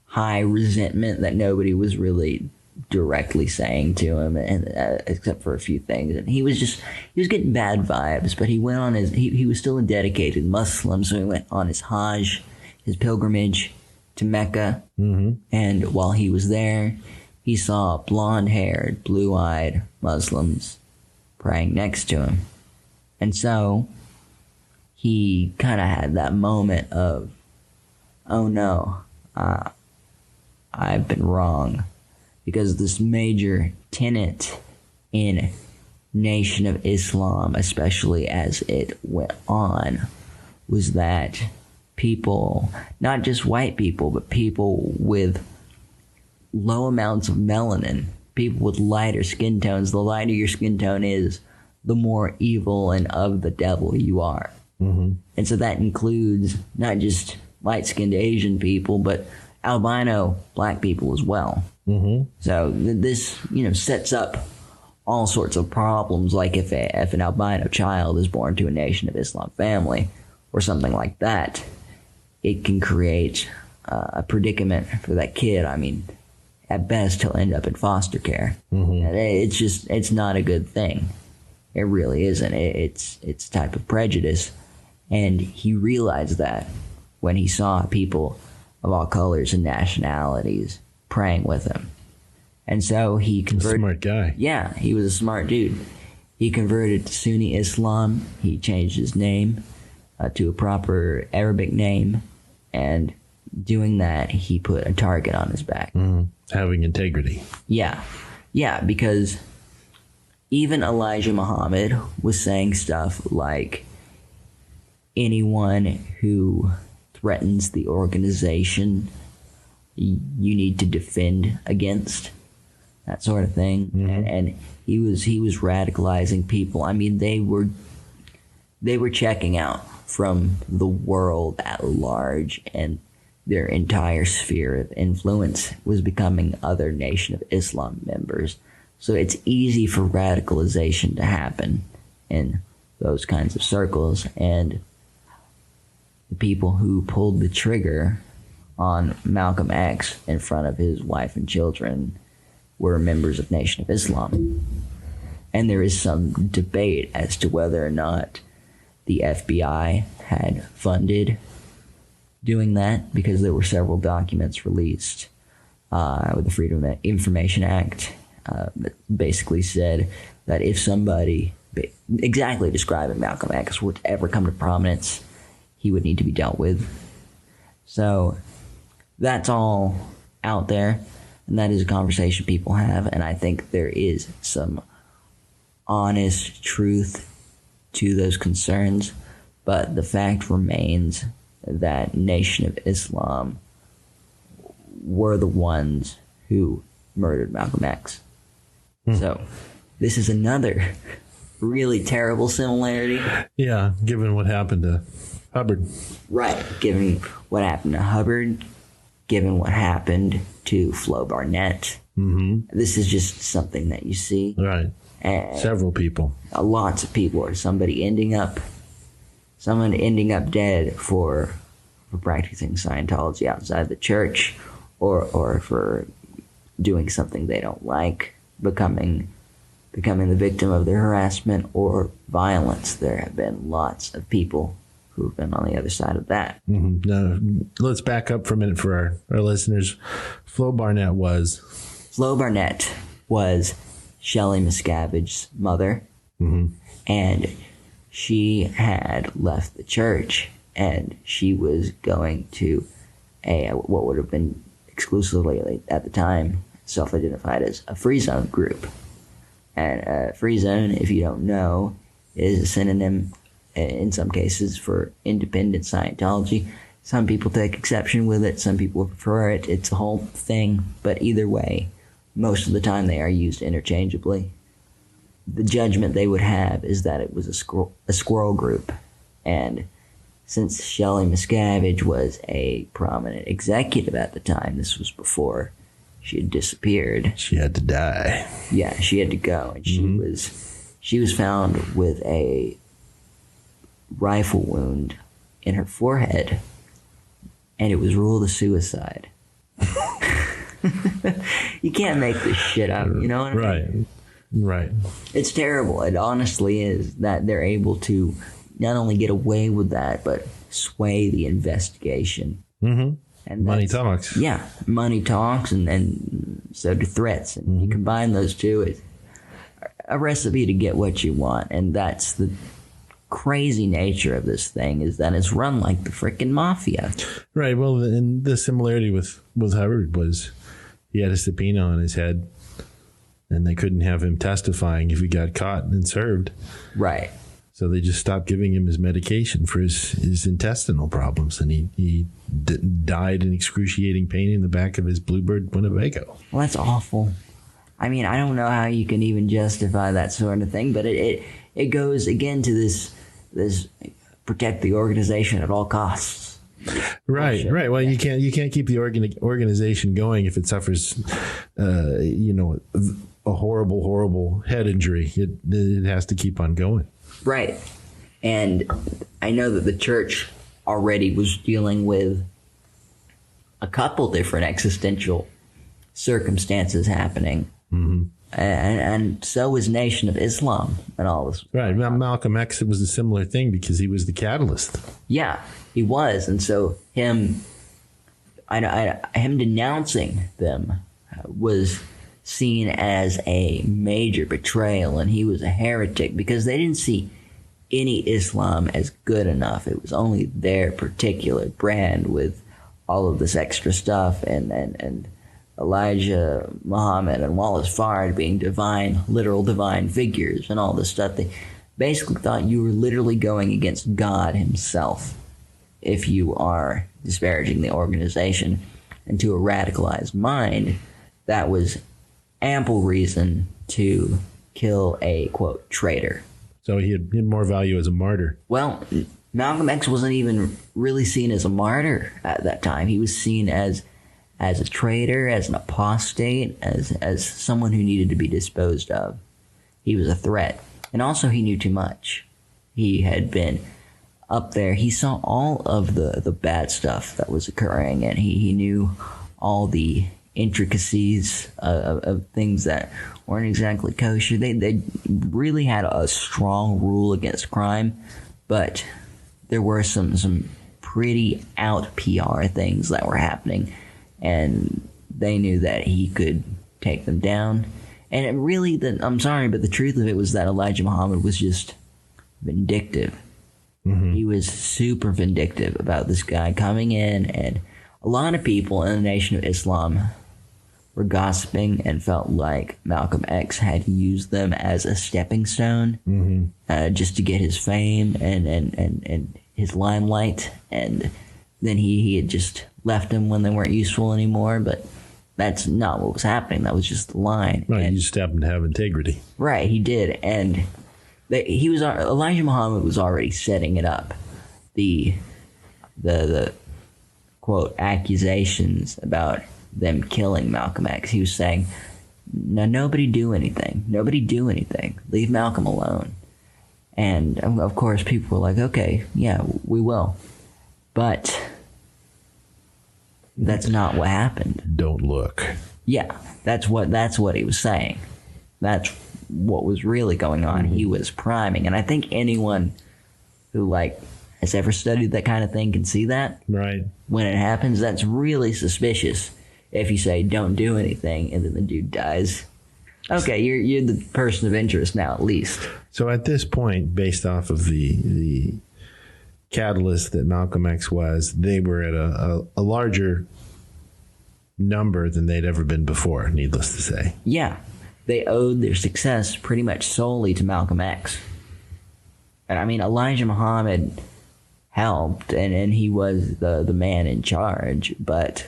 high resentment that nobody was really directly saying to him, and except for a few things, and he was getting bad vibes. But he went on he was still a dedicated Muslim, so he went on his Hajj, his pilgrimage to Mecca. And while he was there, he saw blonde-haired, blue-eyed Muslims praying next to him, and so he kind of had that moment of, oh no, I've been wrong. Because this major tenet in Nation of Islam, especially as it went on, was that people, not just white people, but people with low amounts of melanin, people with lighter skin tones, the lighter your skin tone is, the more evil and of the devil you are. And so that includes not just light-skinned Asian people, but albino black people as well. So this, sets up all sorts of problems, like if an albino child is born to a Nation of Islam family or something like that, it can create a predicament for that kid. I mean, at best, he'll end up in foster care. It's not a good thing. It really isn't. It's a type of prejudice. And he realized that when he saw people of all colors and nationalities praying with him. And so he converted. Smart guy. Yeah, he was a smart dude. He converted to Sunni Islam. He changed his name to a proper Arabic name. And doing that, he put a target on his back. Having integrity. Yeah, because even Elijah Muhammad was saying stuff like, anyone who threatens the organization, you need to defend against. that sort of thing. And he was radicalizing people. I mean, they were checking out from the world at large, and their entire sphere of influence was becoming other Nation of Islam members. So it's easy for radicalization to happen in those kinds of circles. And the people who pulled the trigger on Malcolm X in front of his wife and children were members of Nation of Islam. And there is some debate as to whether or not the FBI had funded doing that, because there were several documents released with the Freedom of Information Act that basically said that if somebody exactly describing Malcolm X were to ever come to prominence, he would need to be dealt with. So that's all out there, and that is a conversation people have, and I think there is some honest truth to those concerns, but the fact remains that Nation of Islam were the ones who murdered Malcolm X. So this is another really terrible similarity. Yeah, given what happened to Hubbard. Right, given what happened to Hubbard, given what happened to Flo Barnett. This is just something that you see. Right. Several people. Lots of people, or someone ending up dead for practicing Scientology outside the church, or for doing something they don't like, becoming the victim of their harassment or violence. There have been lots of people who've been on the other side of that. Now, let's back up for a minute for our listeners. Flo Barnett was Shelley Miscavige's mother, and she had left the church, and she was going to what would have been exclusively at the time self-identified as a free zone group. And free zone, if you don't know, is a synonym in some cases for independent Scientology. Some people take exception with it, some people prefer it. It's a whole thing, but either way, most of the time they are used interchangeably. The judgment they would have is that it was a squirrel group. And since Shelley Miscavige was a prominent executive at the time, this was before she had disappeared. She had to die. Yeah, she had to go. And she was found with a rifle wound in her forehead, and it was ruled a suicide. You can't make this shit up, you know what I mean? Right. It's terrible. It honestly is, that they're able to not only get away with that, but sway the investigation. And money talks. Yeah, money talks, and so do threats. And you combine those two, it's a recipe to get what you want. And that's the crazy nature of this thing, is that it's run like the frickin' mafia. Right. Well, and the similarity with Hubbard was he had a subpoena on his head, and they couldn't have him testifying if he got caught and served. Right. So they just stopped giving him his medication for his intestinal problems, and he died in excruciating pain in the back of his Bluebird Winnebago. Well, that's awful. I mean, I don't know how you can even justify that sort of thing, but it goes again to this protect the organization at all costs. Right. Well, you can't keep the organization going if it suffers, a horrible head injury. It has to keep on going. Right. And I know that the church already was dealing with a couple different existential circumstances happening. And so was Nation of Islam and all this. Right. Malcolm X, it was a similar thing because he was the catalyst. Yeah, he was. And so him denouncing them was seen as a major betrayal, and he was a heretic because they didn't see any Islam as good enough. It was only their particular brand with all of this extra stuff, and Elijah, Muhammad, and Wallace Fard being literal divine figures and all this stuff. They basically thought you were literally going against God himself if you are disparaging the organization. And to a radicalized mind, that was ample reason to kill a, quote, traitor. So he had more value as a martyr. Well, Malcolm X wasn't even really seen as a martyr at that time. He was seen as a traitor, as an apostate, as someone who needed to be disposed of. He was a threat. And also he knew too much. He had been up there. He saw all of the bad stuff that was occurring, and he knew all the intricacies of things that weren't exactly kosher. They really had a strong rule against crime, but there were some pretty out PR things that were happening, and they knew that he could take them down. And it really, I'm sorry, but the truth of it was that Elijah Muhammad was just vindictive. Mm-hmm. He was super vindictive about this guy coming in, and a lot of people in the Nation of Islam were gossiping and felt like Malcolm X had used them as a stepping stone, just to get his fame and his limelight, and then he had just left them when they weren't useful anymore. But that's not what was happening. That was just the line. Right, and, you just happened to have integrity. Right, he did, and Elijah Muhammad was already setting it up. The quote accusations about them killing Malcolm X. He was saying, "No, nobody do anything. Nobody do anything. Leave Malcolm alone." And of course, people were like, "Okay, yeah, we will," but that's not what happened. Don't look. Yeah, that's what he was saying. That's what was really going on. He was priming, and I think anyone who has ever studied that kind of thing can see that. Right. When it happens, that's really suspicious. If you say don't do anything and then the dude dies, okay, you're the person of interest now, at least. So at this point, based off of the catalyst that Malcolm X was, they were at a larger number than they'd ever been before, needless to say. Yeah. They owed their success pretty much solely to Malcolm X. And I mean, Elijah Muhammad helped, and he was the man in charge, but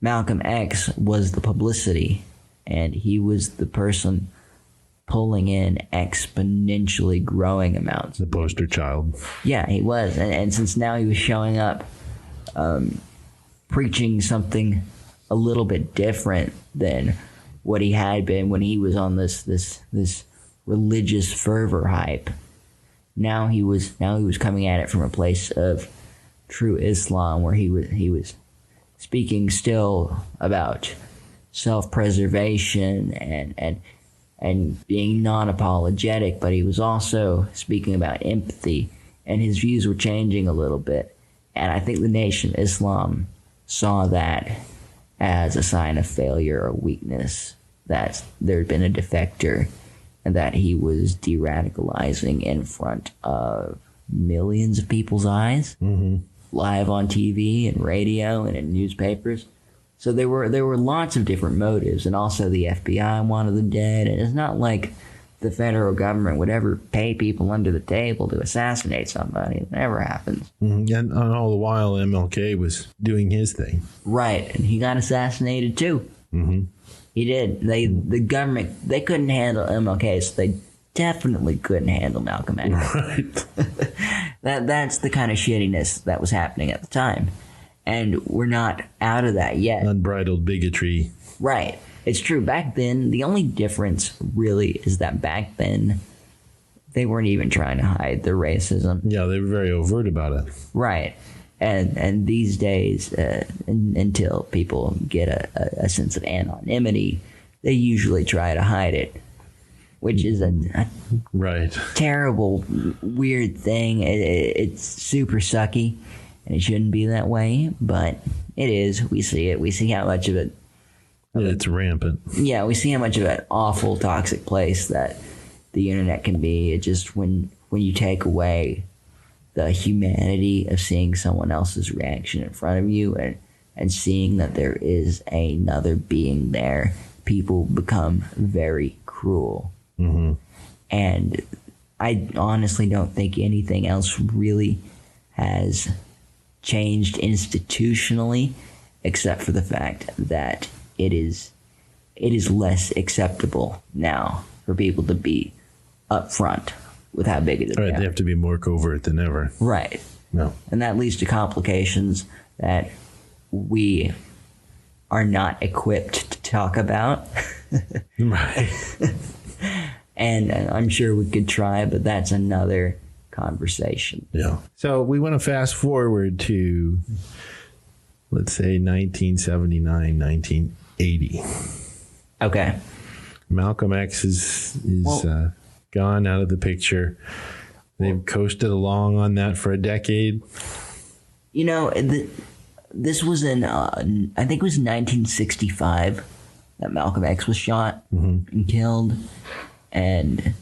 Malcolm X was the publicity, and he was the person pulling in exponentially growing amounts. The poster child. Yeah, he was. And since now he was showing up preaching something a little bit different than what he had been when he was on this religious fervor hype. Now he was coming at it from a place of true Islam, where he was speaking still about self-preservation and being non-apologetic, but he was also speaking about empathy, and his views were changing a little bit. And I think the Nation of Islam saw that as a sign of failure or weakness, that there had been a defector and that he was de-radicalizing in front of millions of people's eyes, live on TV and radio and in newspapers. So there were lots of different motives, and also the FBI wanted them dead, and it's not like the federal government would ever pay people under the table to assassinate somebody. It never happens. And all the while, MLK was doing his thing. Right, and he got assassinated too. He did. The government, they couldn't handle MLK, so they definitely couldn't handle Malcolm X. Right. That's the kind of shittiness that was happening at the time. And we're not out of that yet. Unbridled bigotry. Right. It's true. Back then, the only difference really is that back then, they weren't even trying to hide their racism. Yeah, they were very overt about it. Right. And these days, until people get a sense of anonymity, they usually try to hide it, which is a right, terrible, weird thing. It's super sucky, and it shouldn't be that way, but it is. We see it. We see how much of it. It's rampant. Yeah, we see how much of an awful, toxic place that the internet can be. It just, when you take away the humanity of seeing someone else's reaction in front of you and seeing that there is another being there, people become very cruel. And I honestly don't think anything else really has changed institutionally, except for the fact that it is it is less acceptable now for people to be upfront with how big it is. Right, they have to be more covert than ever. Right. No. And that leads to complications that we are not equipped to talk about. Right. And I'm sure we could try, but that's another conversation. Yeah. So we want to fast forward to, let's say, 1979, 1980. Okay. Malcolm X is gone out of the picture. They've coasted along on that for a decade. You know, this was in, I think it was 1965 that Malcolm X was shot and killed. And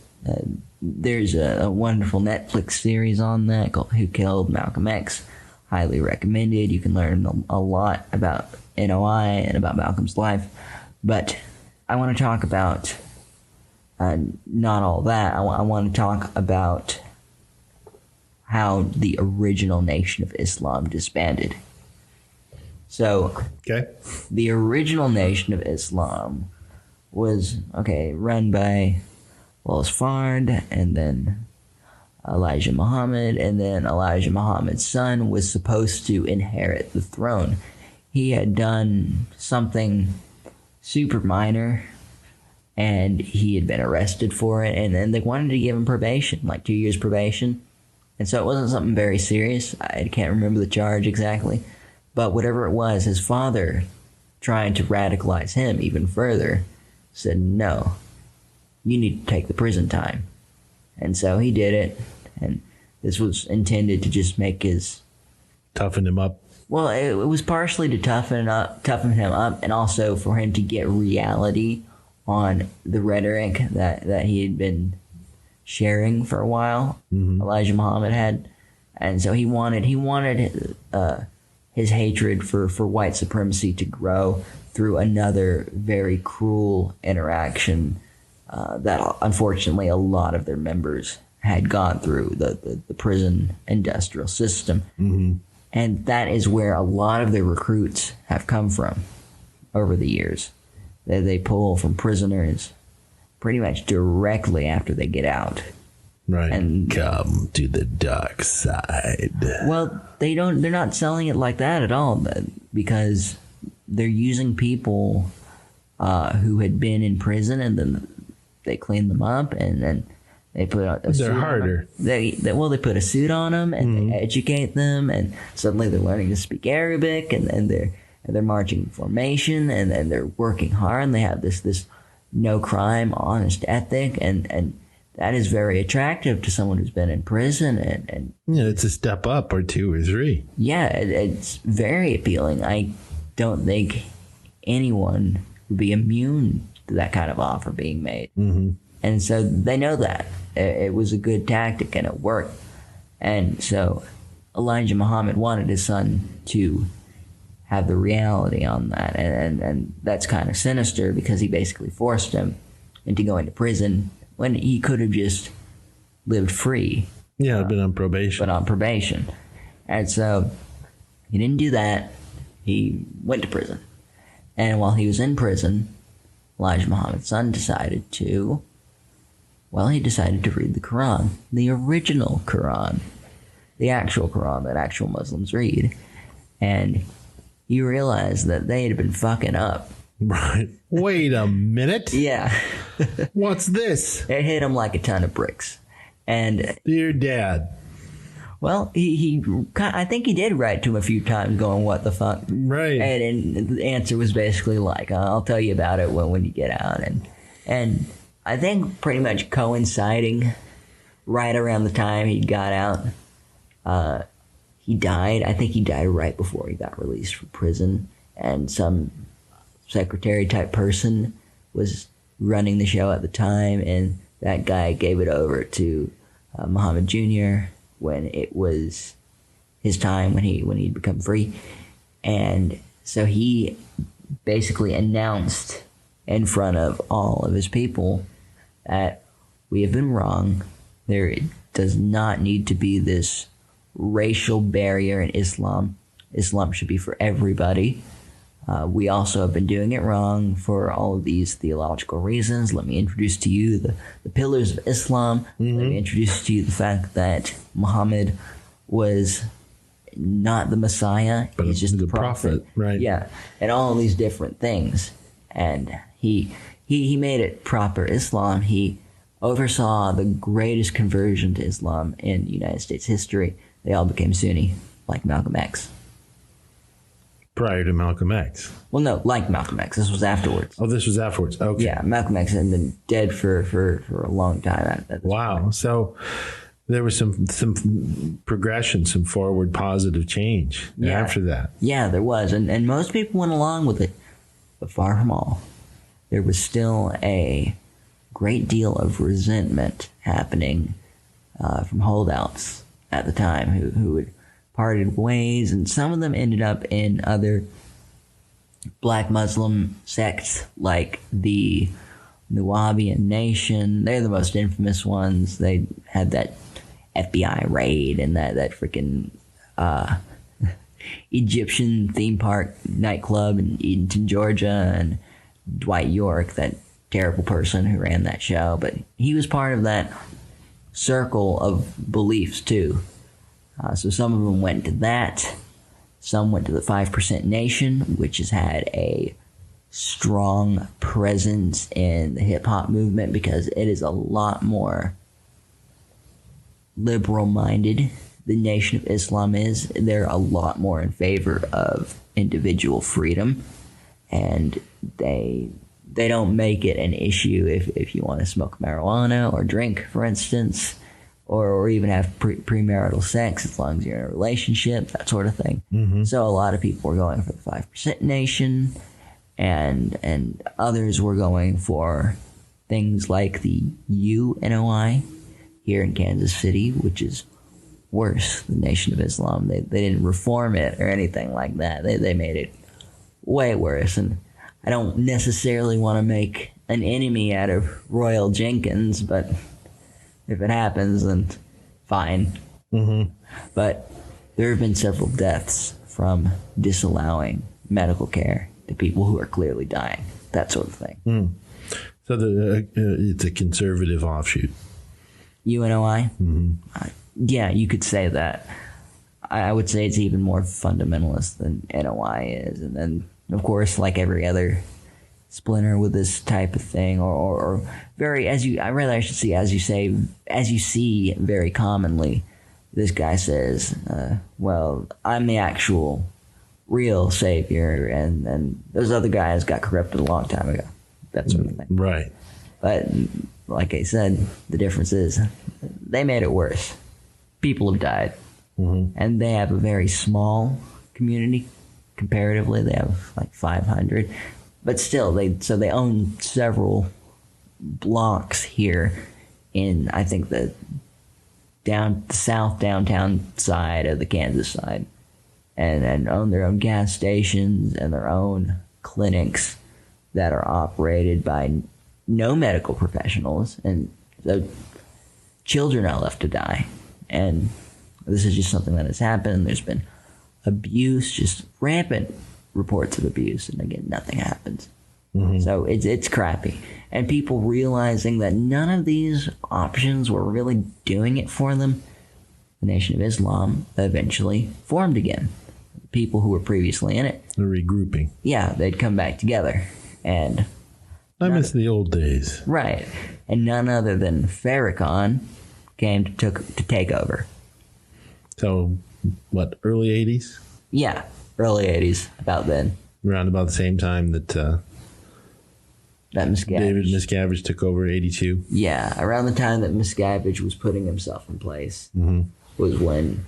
there's a wonderful Netflix series on that called Who Killed Malcolm X. Highly recommended. You can learn a lot about NOI and about Malcolm's life. But I want to talk about not all that. I want to talk about how the original Nation of Islam disbanded. So, Okay. the original Nation of Islam was, run by Wallace Fard, and then Elijah Muhammad, and then Elijah Muhammad's son was supposed to inherit the throne. He had done something super minor, and he had been arrested for it, and then they wanted to give him probation, like 2 years probation. And so it wasn't something very serious. I can't remember the charge exactly. But whatever it was, his father, trying to radicalize him even further, said, no, you need to take the prison time. And so he did it. And this was intended to just make his... Toughen him up. Well, it was partially to toughen him up, and also for him to get reality on the rhetoric that he had been sharing for a while. Elijah Muhammad had. And so he wanted his hatred for white supremacy to grow through another very cruel interaction that unfortunately a lot of their members had gone through, the prison industrial system. And that is where a lot of their recruits have come from over the years. They pull from prisoners pretty much directly after they get out. Right. And come to the dark side. Well, they're not selling it like that at all, because they're using people who had been in prison, and then they clean them up, and then they put a suit They're harder. They put a suit on them, and they educate them, and suddenly they're learning to speak Arabic, and they're marching in formation, and then they're working hard, and they have this no crime, honest ethic, and that is very attractive to someone who's been in prison, and Yeah, it's a step up or two or three. yeah, it's very appealing. I don't think anyone would be immune to that kind of offer being made. And so they know that. It was a good tactic, and it worked. And so Elijah Muhammad wanted his son to have the reality on that. And that's kind of sinister, because he basically forced him into going to prison when he could have just lived free. Yeah, I've been on probation. But on probation. And so he didn't do that. He went to prison. And while he was in prison, Elijah Muhammad's son decided to read the Quran. The original Quran. The actual Quran that actual Muslims read. And he realized that they had been fucking up. Right. Wait a minute. Yeah. What's this? It hit him like a ton of bricks. And Dear Dad. well, I think he did write to him a few times going, what the fuck? Right. And the answer was basically like, I'll tell you about it when you get out. And I think pretty much coinciding right around the time he got out, he died. I think he died right before he got released from prison. And some secretary type person was running the show at the time, and that guy gave it over to Muhammad Jr. when it was his time, when he'd become free. And so he basically announced in front of all of his people that we have been wrong. There does not need to be this racial barrier in Islam. Islam should be for everybody. We also have been doing it wrong for all of these theological reasons. Let me introduce to you the pillars of Islam. Let me introduce to you the fact that Muhammad was not the Messiah. But he's just the the prophet. right? Yeah, and all of these different things. And he made it proper Islam. He oversaw the greatest conversion to Islam in United States history. They all became Sunni, like Malcolm X. Prior to Malcolm X. Well, no, like Malcolm X. This was afterwards. Oh, this was afterwards. Okay. Yeah, Malcolm X had been dead for a long time at this Wow. point. So there was some progression, some forward positive change after that. Yeah, there was. And most people went along with it, but far from all. There was still a great deal of resentment happening from holdouts at the time who had parted ways, and some of them ended up in other black Muslim sects like the Nuwaubian Nation. They're the most infamous ones. They had that FBI raid and that freaking Egyptian theme park nightclub in Edenton, Georgia, and Dwight York, that terrible person who ran that show. But he was part of that circle of beliefs too. So some of them went to that. Some went to the 5% Nation, which has had a strong presence in the hip-hop movement because it is a lot more liberal-minded the Nation of Islam is. They're a lot more in favor of individual freedom, and they don't make it an issue if you want to smoke marijuana or drink, for instance, or even have premarital sex as long as you're in a relationship, that sort of thing. So a lot of people were going for the 5% Nation, and others were going for things like the UNOI here in Kansas City, which is worse than Nation of Islam. They didn't reform it or anything like that. They made it way worse. And I don't necessarily want to make an enemy out of Royal Jenkins, but if it happens, then fine. But there have been several deaths from disallowing medical care to people who are clearly dying, that sort of thing. So it's a conservative offshoot. UNOI? Yeah, you could say that. I would say it's even more fundamentalist than NOI is. And then, of course, like every other splinter with this type of thing, or very, as you see very commonly, this guy says, well, I'm the actual real savior, and those other guys got corrupted a long time ago. That sort of thing. Right. But like I said, the difference is they made it worse. People have died. And they have a very small community comparatively. They have like 500. But still, they own several blocks here in, I think, the south downtown side of the Kansas side, and own their own gas stations and their own clinics that are operated by no medical professionals, and the children are left to die. And this is just something that has happened. There's been abuse, just rampant reports of abuse, and again, nothing happens. So it's crappy. And people realizing that none of these options were really doing it for them, the Nation of Islam eventually formed again. People who were previously in it. The regrouping. Yeah, they'd come back together. And I miss the old days. Right. And none other than Farrakhan came to take over. So, what, early 80s? Yeah, early 80s, about then. Around about the same time that That Miscavige. David Miscavige took over 82. Yeah, around the time that Miscavige was putting himself in place was when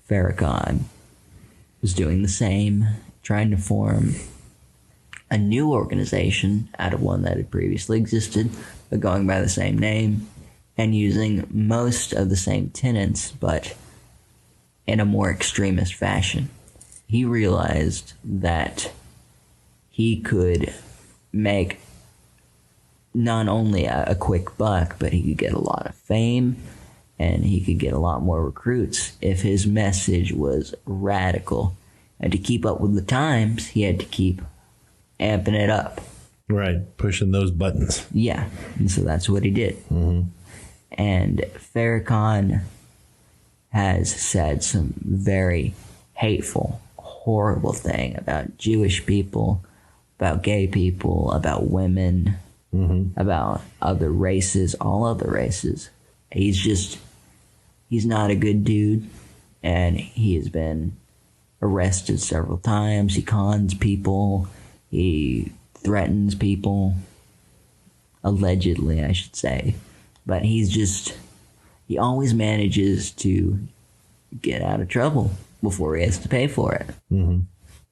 Farrakhan was doing the same, trying to form a new organization out of one that had previously existed, but going by the same name and using most of the same tenets, but in a more extremist fashion. He realized that he could make not only a quick buck, but he could get a lot of fame and he could get a lot more recruits if his message was radical And to keep up with the times, he had to keep amping it up. Right, pushing those buttons. Yeah, and so that's what he did. Mm-hmm. And Farrakhan has said some very hateful, horrible thing about Jewish people, about gay people, about women, about other races, all other races. He's not a good dude, and he has been arrested several times. He cons people. He threatens people. Allegedly, I should say. But he always manages to get out of trouble before he has to pay for it. Mm-hmm.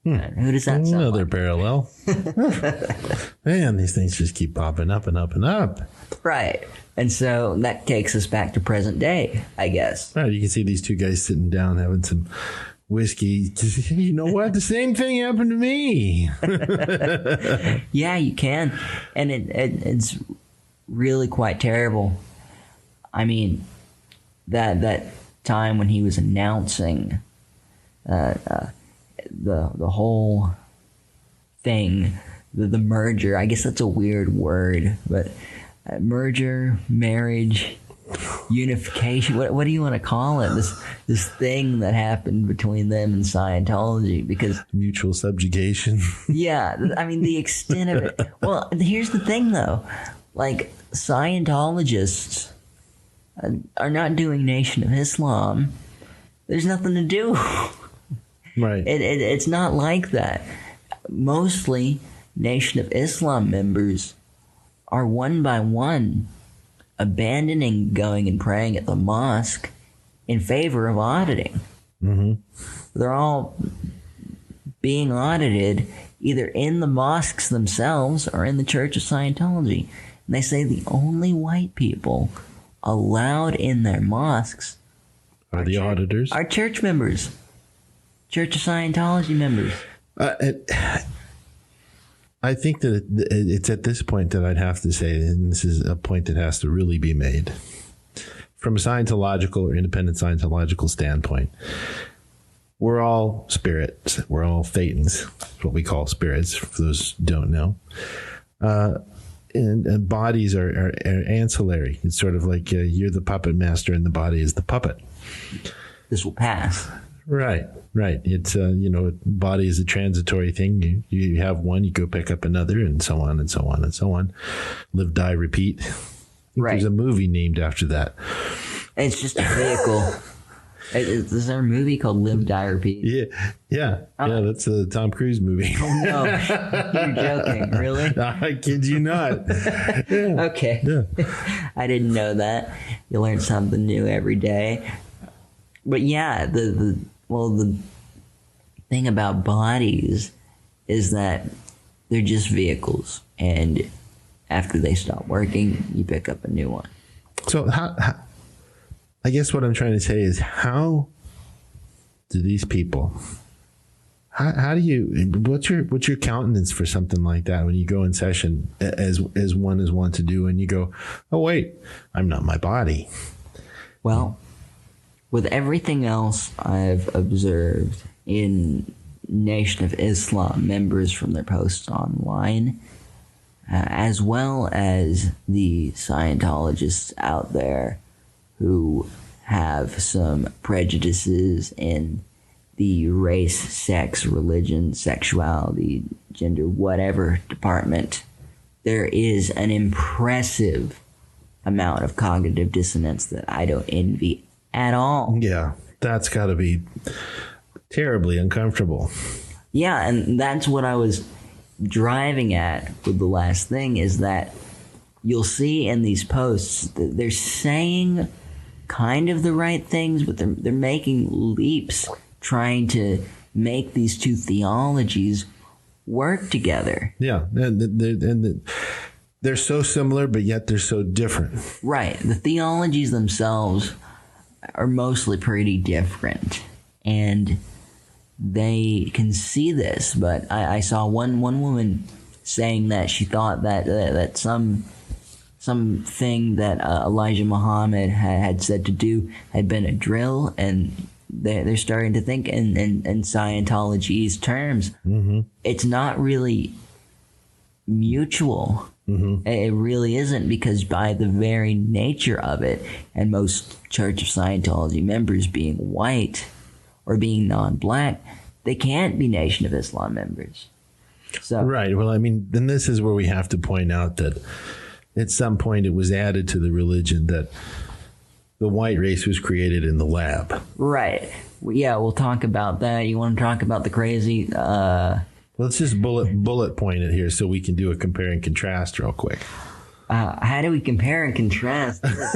Who does that sound Another like? parallel. Man, these things just keep popping up and up and up. Right. And so that takes us back to present day, I guess. Right, you can see these two guys sitting down having some whiskey. You know what? The same thing happened to me. Yeah, you can. And it's really quite terrible. I mean, that time when he was announcing the whole thing, the merger, I guess that's a weird word, but merger, marriage, unification, what do you want to call it? This thing that happened between them and Scientology, because mutual subjugation. Yeah, I mean the extent of it. Well, here's the thing though, like Scientologists are not doing Nation of Islam. There's nothing to do. Right. It's not like that. Mostly Nation of Islam members are one by one abandoning going and praying at the mosque in favor of auditing. Mm-hmm. They're all being audited either in the mosques themselves or in the Church of Scientology. And they say the only white people allowed in their mosques are the auditors. Are church members. Church of Scientology members. I think that it's at this point that I'd have to say, and this is a point that has to really be made, from a Scientological or independent Scientological standpoint, we're all spirits. We're all thetans, what we call spirits, for those who don't know. And bodies are ancillary. It's sort of like you're the puppet master and the body is the puppet. This will pass. Right. It's, body is a transitory thing. You have one, you go pick up another, and so on and so on and so on. Live, die, repeat. Right. There's a movie named after that. It's just a vehicle. Is there a movie called Live, Die, Repeat? Yeah. That's a Tom Cruise movie. Oh, no. You're joking. Really? I kid you not. Yeah. Okay. Yeah. I didn't know that. You learn something new every day. But yeah, the thing about bodies is that they're just vehicles. And after they stop working, you pick up a new one. So how I guess what I'm trying to say is, how do these people, how do you, what's your countenance for something like that when you go in session as one is wont to do, and you go, oh wait, I'm not my body? Well, with everything else I've observed in Nation of Islam members from their posts online, as well as the Scientologists out there who have some prejudices in the race, sex, religion, sexuality, gender, whatever department, there is an impressive amount of cognitive dissonance that I don't envy at all. Yeah, that's got to be terribly uncomfortable. Yeah, and that's what I was driving at with the last thing, is that you'll see in these posts that they're saying kind of the right things, but they're making leaps trying to make these two theologies work together. Yeah, and they're so similar, but yet they're so different. Right. The theologies themselves are mostly pretty different, and they can see this. But I saw one woman saying that she thought that something that Elijah Muhammad had said to do had been a drill, and they're starting to think in Scientology's terms. Mm-hmm. It's not really mutual. Mm-hmm. It really isn't, because by the very nature of it, and most Church of Scientology members being white or being non-black, they can't be Nation of Islam members. So Right. Well, I mean, then this is where we have to point out that at some point it was added to the religion that the white race was created in the lab. right. Yeah, we'll talk about that. You want to talk about the crazy... Let's just bullet point it here so we can do a compare and contrast real quick. how do we compare and contrast? Hold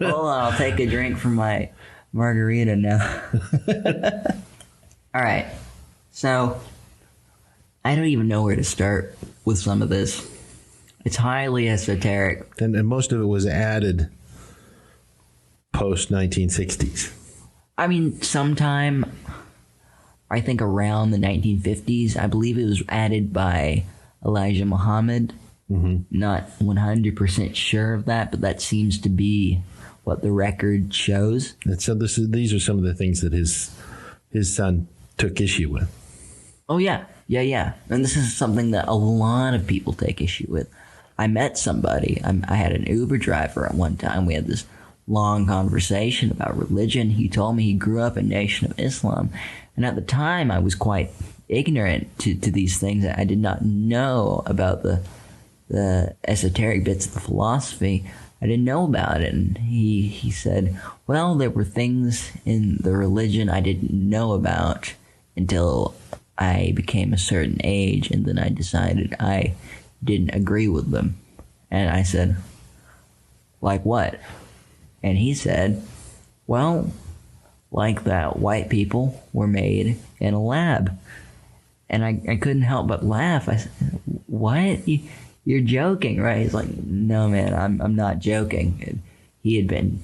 on, I'll take a drink from my margarita now. All right. So, I don't even know where to start with some of this. It's highly esoteric. And most of it was added post 1960s. I mean, sometime, I think around the 1950s, I believe it was added by Elijah Muhammad. Mm-hmm. Not 100% sure of that, but that seems to be what the record shows. And so these are some of the things that his son took issue with. Oh, yeah. Yeah. And this is something that a lot of people take issue with. I met somebody. I had an Uber driver at one time. We had this long conversation about religion. He told me he grew up in Nation of Islam. And at the time, I was quite ignorant to these things. I did not know about the esoteric bits of the philosophy. I didn't know about it. And he said, well, there were things in the religion I didn't know about until I became a certain age, and then I decided I didn't agree with them. And I said, like what? And he said, well, like that white people were made in a lab. And I couldn't help but laugh. I said, what? You're joking, right? He's like, no, man, I'm not joking. And he had been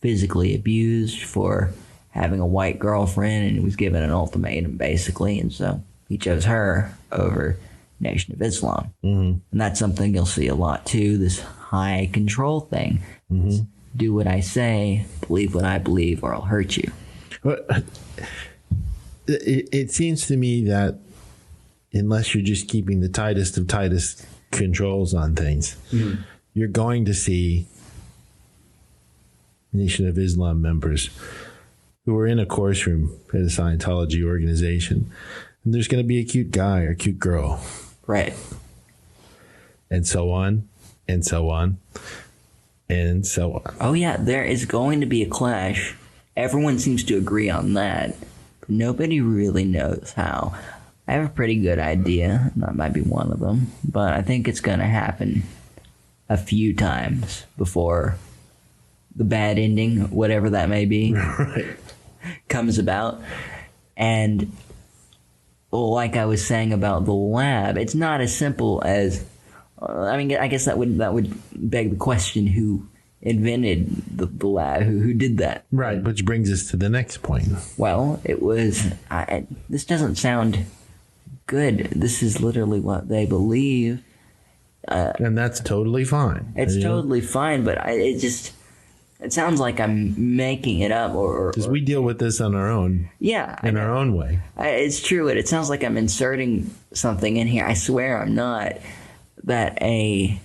physically abused for having a white girlfriend, and he was given an ultimatum, basically. And so he chose her over Nation of Islam. Mm-hmm. And that's something you'll see a lot, too, this high control thing. Mm-hmm. Do what I say, believe what I believe, or I'll hurt you. It seems to me that unless you're just keeping the tightest of tightest controls on things, you're going to see Nation of Islam members who are in a course room at a Scientology organization, and there's going to be a cute guy or cute girl. Right. And so on, and so on, and so on. Oh, yeah, there is going to be a clash. Everyone seems to agree on that. But nobody really knows how. I have a pretty good idea. That might be one of them. But I think it's going to happen a few times before the bad ending, whatever that may be, Right. comes about. And like I was saying about the lab, it's not as simple as... I mean, I guess that would beg the question, who invented the lab? Who did that? Right, which brings us to the next point. Well, it was... this doesn't sound good. This is literally what they believe. And that's totally fine. It's totally fine, but it sounds like I'm making it up, or because we deal with this on our own. Yeah, in our own way. It's true. It sounds like I'm inserting something in here. I swear I'm not. That an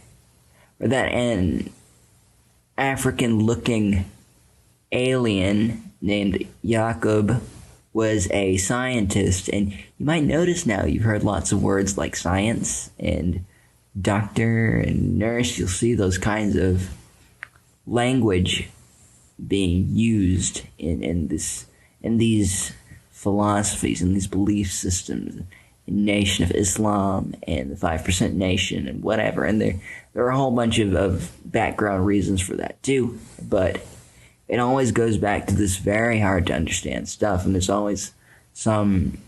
African-looking alien named Jacob was a scientist, and you might notice now you've heard lots of words like science and doctor and nurse. You'll see those kinds of language being used in these philosophies and these belief systems. Nation of Islam and the 5% Nation and whatever, and there are a whole bunch of background reasons for that too, but it always goes back to this very hard to understand stuff, and there's always some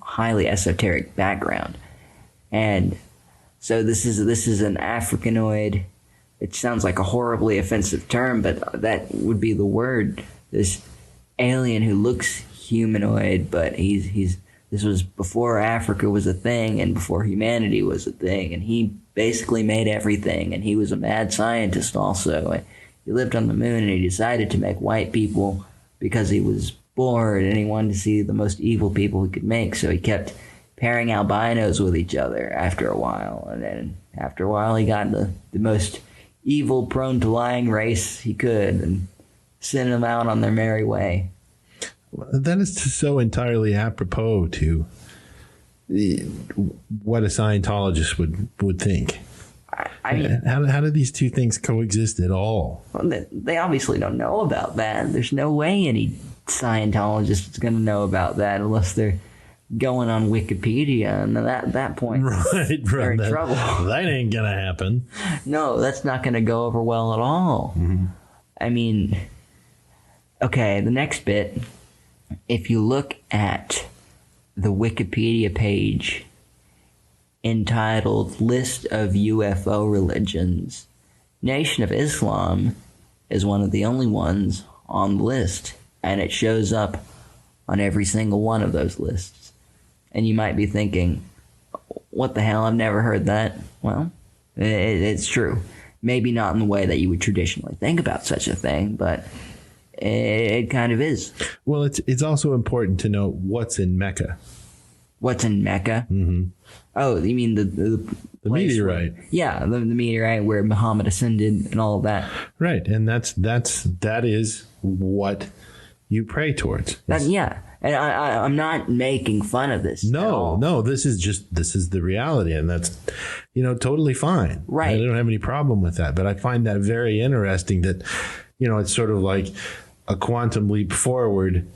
highly esoteric background. And so this is an Africanoid. It sounds like a horribly offensive term, but that would be the word. This alien who looks humanoid, but this was before Africa was a thing and before humanity was a thing. And he basically made everything. And he was a mad scientist also. he lived on the moon and he decided to make white people because he was bored and he wanted to see the most evil people he could make. So he kept pairing albinos with each other after a while. And then after a while, he got the most evil, prone to lying race he could and sent them out on their merry way. That is so entirely apropos to what a Scientologist would think. I mean, how do these two things coexist at all? Well, they obviously don't know about that. There's no way any Scientologist is going to know about that unless they're going on Wikipedia, and at that point, they're in trouble. That ain't going to happen. No, that's not going to go over well at all. Mm-hmm. I mean, okay, the next bit, if you look at the Wikipedia page entitled List of UFO Religions, Nation of Islam is one of the only ones on the list, and it shows up on every single one of those lists. And you might be thinking, what the hell, I've never heard that. Well, it's true. Maybe not in the way that you would traditionally think about such a thing, but it kind of is. Well, it's also important to know what's in Mecca. What's in Mecca? Mm-hmm. Oh, you mean the meteorite? Yeah, the meteorite where Muhammad ascended and all of that. Right, and that is what you pray towards. Yeah, and I'm not making fun of this. No, this is the reality, and that's totally fine. Right, I don't have any problem with that, but I find that very interesting. That it's sort of like a quantum leap forward.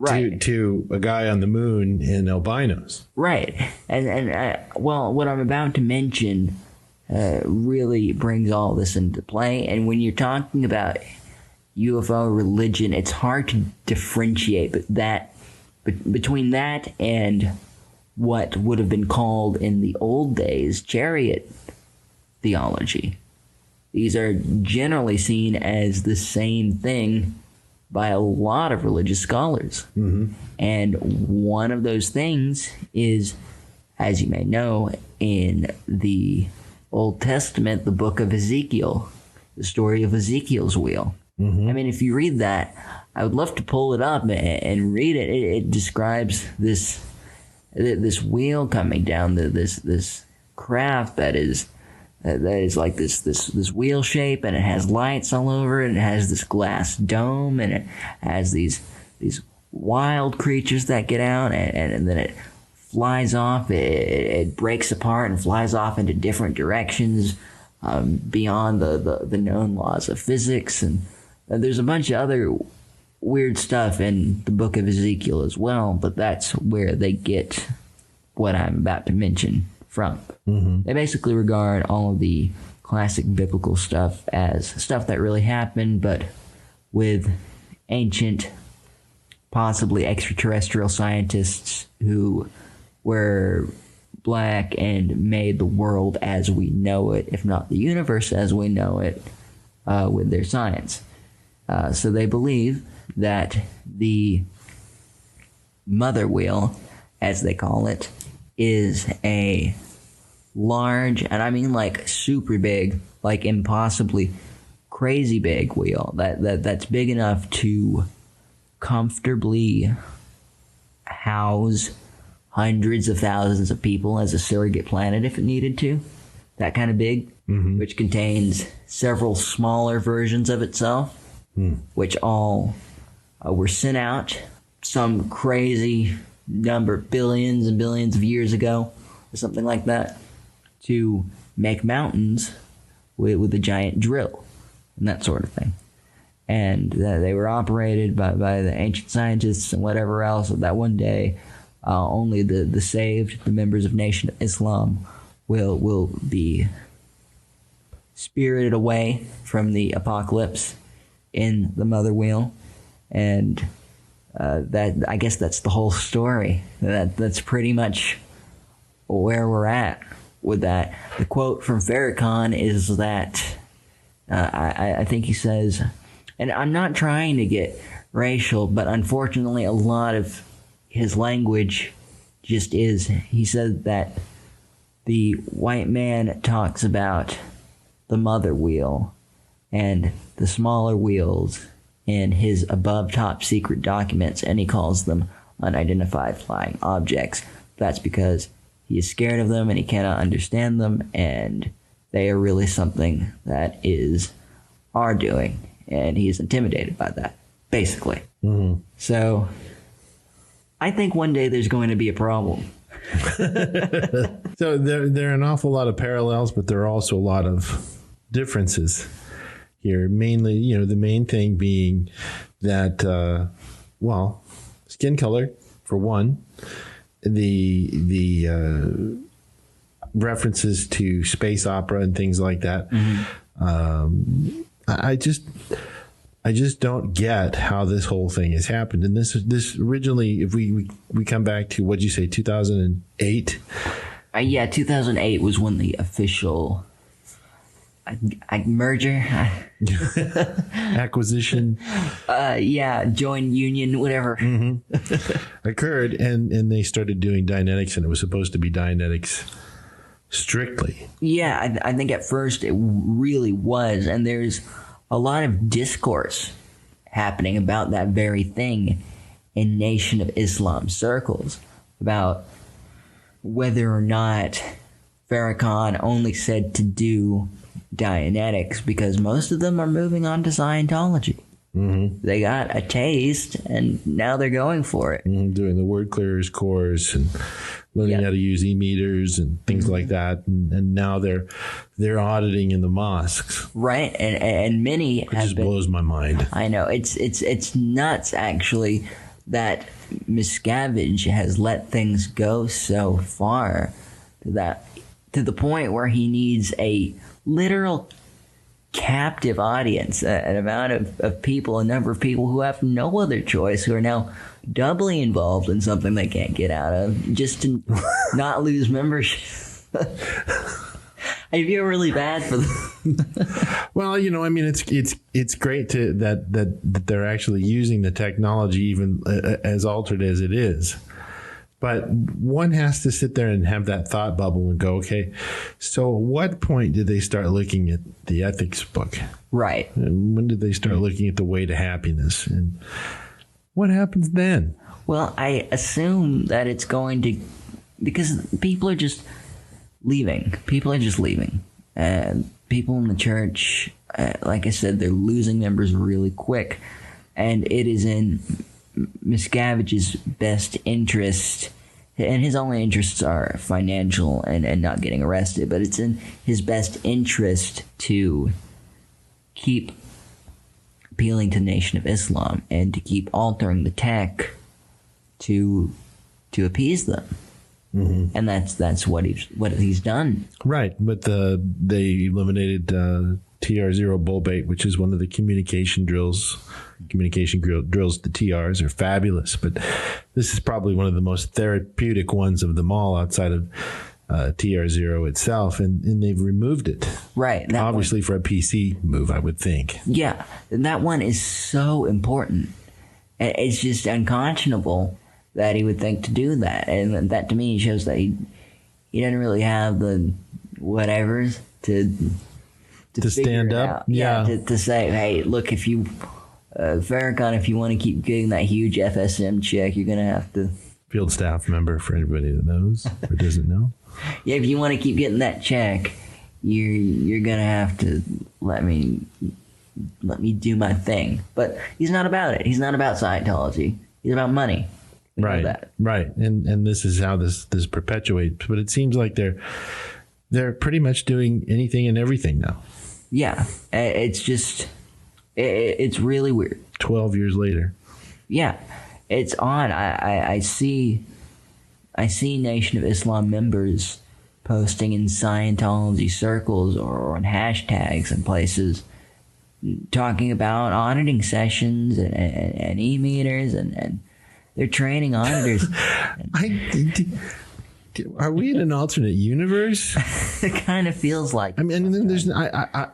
Right. To a guy on the moon and albinos. Right. And what I'm about to mention really brings all this into play. And when you're talking about UFO religion, it's hard to differentiate between that and what would have been called in the old days chariot theology. These are generally seen as the same thing by a lot of religious scholars. Mm-hmm. And one of those things is, as you may know, in the Old Testament, the book of Ezekiel, the story of Ezekiel's wheel. Mm-hmm. I mean, if you read that, I would love to pull it up and read it. It describes this wheel coming down, this craft that is like this wheel shape, and it has lights all over it, and it has this glass dome, and it has these wild creatures that get out, and then it flies off. It breaks apart and flies off into different directions beyond the known laws of physics, and there's a bunch of other weird stuff in the book of Ezekiel as well, but that's where they get what I'm about to mention from. Mm-hmm. They basically regard all of the classic biblical stuff as stuff that really happened, but with ancient, possibly extraterrestrial scientists who were black and made the world as we know it, if not the universe as we know it, with their science. So they believe that the mother wheel, as they call it, is a large, and I mean like super big, like impossibly crazy big wheel that's big enough to comfortably house hundreds of thousands of people as a surrogate planet if it needed to. That kind of big, mm-hmm. which contains several smaller versions of itself, which all were sent out some crazy number, billions and billions of years ago, or something like that, to make mountains with a giant drill and that sort of thing. And they were operated by the ancient scientists and whatever else, that one day only the saved, the members of Nation of Islam, will be spirited away from the apocalypse in the mother wheel. And that, I guess that's the whole story. That's pretty much where we're at with that. The quote from Farrakhan is that I think he says, and I'm not trying to get racial, but unfortunately a lot of his language just is. He said that the white man talks about the mother wheel and the smaller wheels in his above top secret documents, and he calls them unidentified flying objects. That's because he is scared of them and he cannot understand them, and they are really something that is our doing, and he is intimidated by that, basically. Mm-hmm. So I think one day there's going to be a problem. So there are an awful lot of parallels, but there are also a lot of differences here. Mainly, the main thing being that, skin color, for one, the references to space opera and things like that. Mm-hmm. I just don't get how this whole thing has happened. And this originally, if we come back to, what'd you say, 2008? Yeah, 2008 was when the official merger, acquisition, join union, whatever, occurred, and they started doing Dianetics, and it was supposed to be Dianetics strictly. Yeah, I think at first it really was, and there's a lot of discourse happening about that very thing in Nation of Islam circles, about whether or not Farrakhan only said to do Dianetics because most of them are moving on to Scientology. Mm-hmm. They got a taste, and now they're going for it. Mm-hmm. Doing the word clearers course and learning how to use e-meters and things like that, and now they're auditing in the mosques, right? And many which just blows my mind. I know it's nuts, actually, that Miscavige has let things go so far to the point where he needs a literal captive audience, an amount of people, a number of people who have no other choice, who are now doubly involved in something they can't get out of, just to not lose membership. I feel really bad for them. Well, it's great that they're actually using the technology, even as altered as it is. But one has to sit there and have that thought bubble and go, okay, so at what point did they start looking at the ethics book? Right. And when did they start looking at the way to happiness? And what happens then? Well, I assume that it's going to, because people are just leaving. People are just leaving. And people in the church, like I said, they're losing members really quick. And it is in Miscavige's best interest, and his only interests are financial and not getting arrested, but it's in his best interest to keep appealing to the Nation of Islam and to keep altering the tech to appease them. Mm-hmm. And that's what he's done. Right, but they eliminated TR0 bull bait, which is one of the communication drills. Communication drills, the TRs are fabulous, but this is probably one of the most therapeutic ones of them all outside of TR0 itself, and they've removed it. Right. Obviously for a PC move, I would think. Yeah, that one is so important. It's just unconscionable that he would think to do that, and that to me shows that he doesn't really have the whatevers to stand up. Out. Yeah, to say, hey, look, if you Farrakhan, if you want to keep getting that huge FSM check, you're gonna have to field staff member for anybody that knows or doesn't know. Yeah, if you want to keep getting that check, you're gonna have to let me do my thing. But he's not about it. He's not about Scientology. He's about money. Right. Right. And this is how this perpetuates. But it seems like they're pretty much doing anything and everything now. Yeah. It's just it's really weird. 12 years later. Yeah. It's odd. I see Nation of Islam members posting in Scientology circles or on hashtags and places talking about auditing sessions and e-meters and they're training auditors. Are we in an alternate universe? It kind of feels like. I mean, and then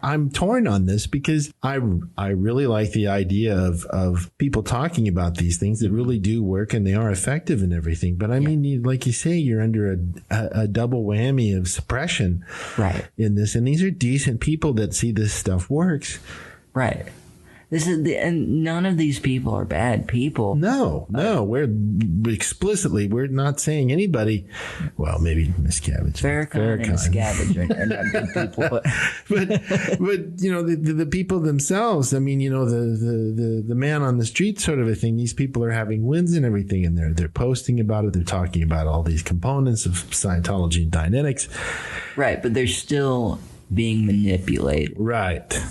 I'm torn on this because I really like the idea of people talking about these things that really do work and they are effective and everything. But I mean, like you say, you're under a double whammy of suppression, right, in this, and these are decent people that see this stuff works, right. And none of these people are bad people. No, we're not saying anybody. Well, maybe Miscavige, Farrakhan and Miscavige are not good people, but you know the people themselves. I mean, you know the man on the street sort of a thing. These people are having wins and everything, and they're posting about it. They're talking about all these components of Scientology and Dianetics. Right, but they're still being manipulated. Right.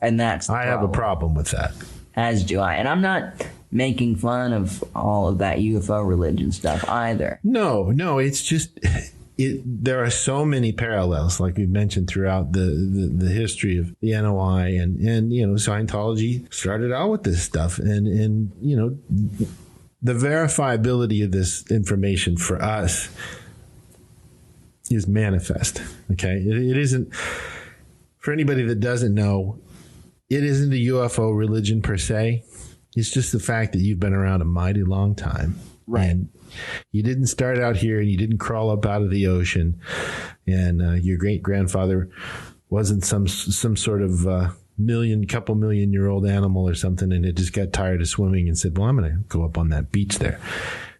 And that's the I problem. have a problem with that. As do I. And I'm not making fun of all of that UFO religion stuff either. No, it's just there are so many parallels, like we've mentioned throughout the history of the NOI and you know, Scientology started out with this stuff and you know, the verifiability of this information for us is manifest. Okay. It isn't, for anybody that doesn't know, it isn't a UFO religion per se. It's just the fact that you've been around a mighty long time. Right. And you didn't start out here and you didn't crawl up out of the ocean. And your great-grandfather wasn't some sort of couple million year old animal or something, and it just got tired of swimming and said, well, I'm going to go up on that beach there.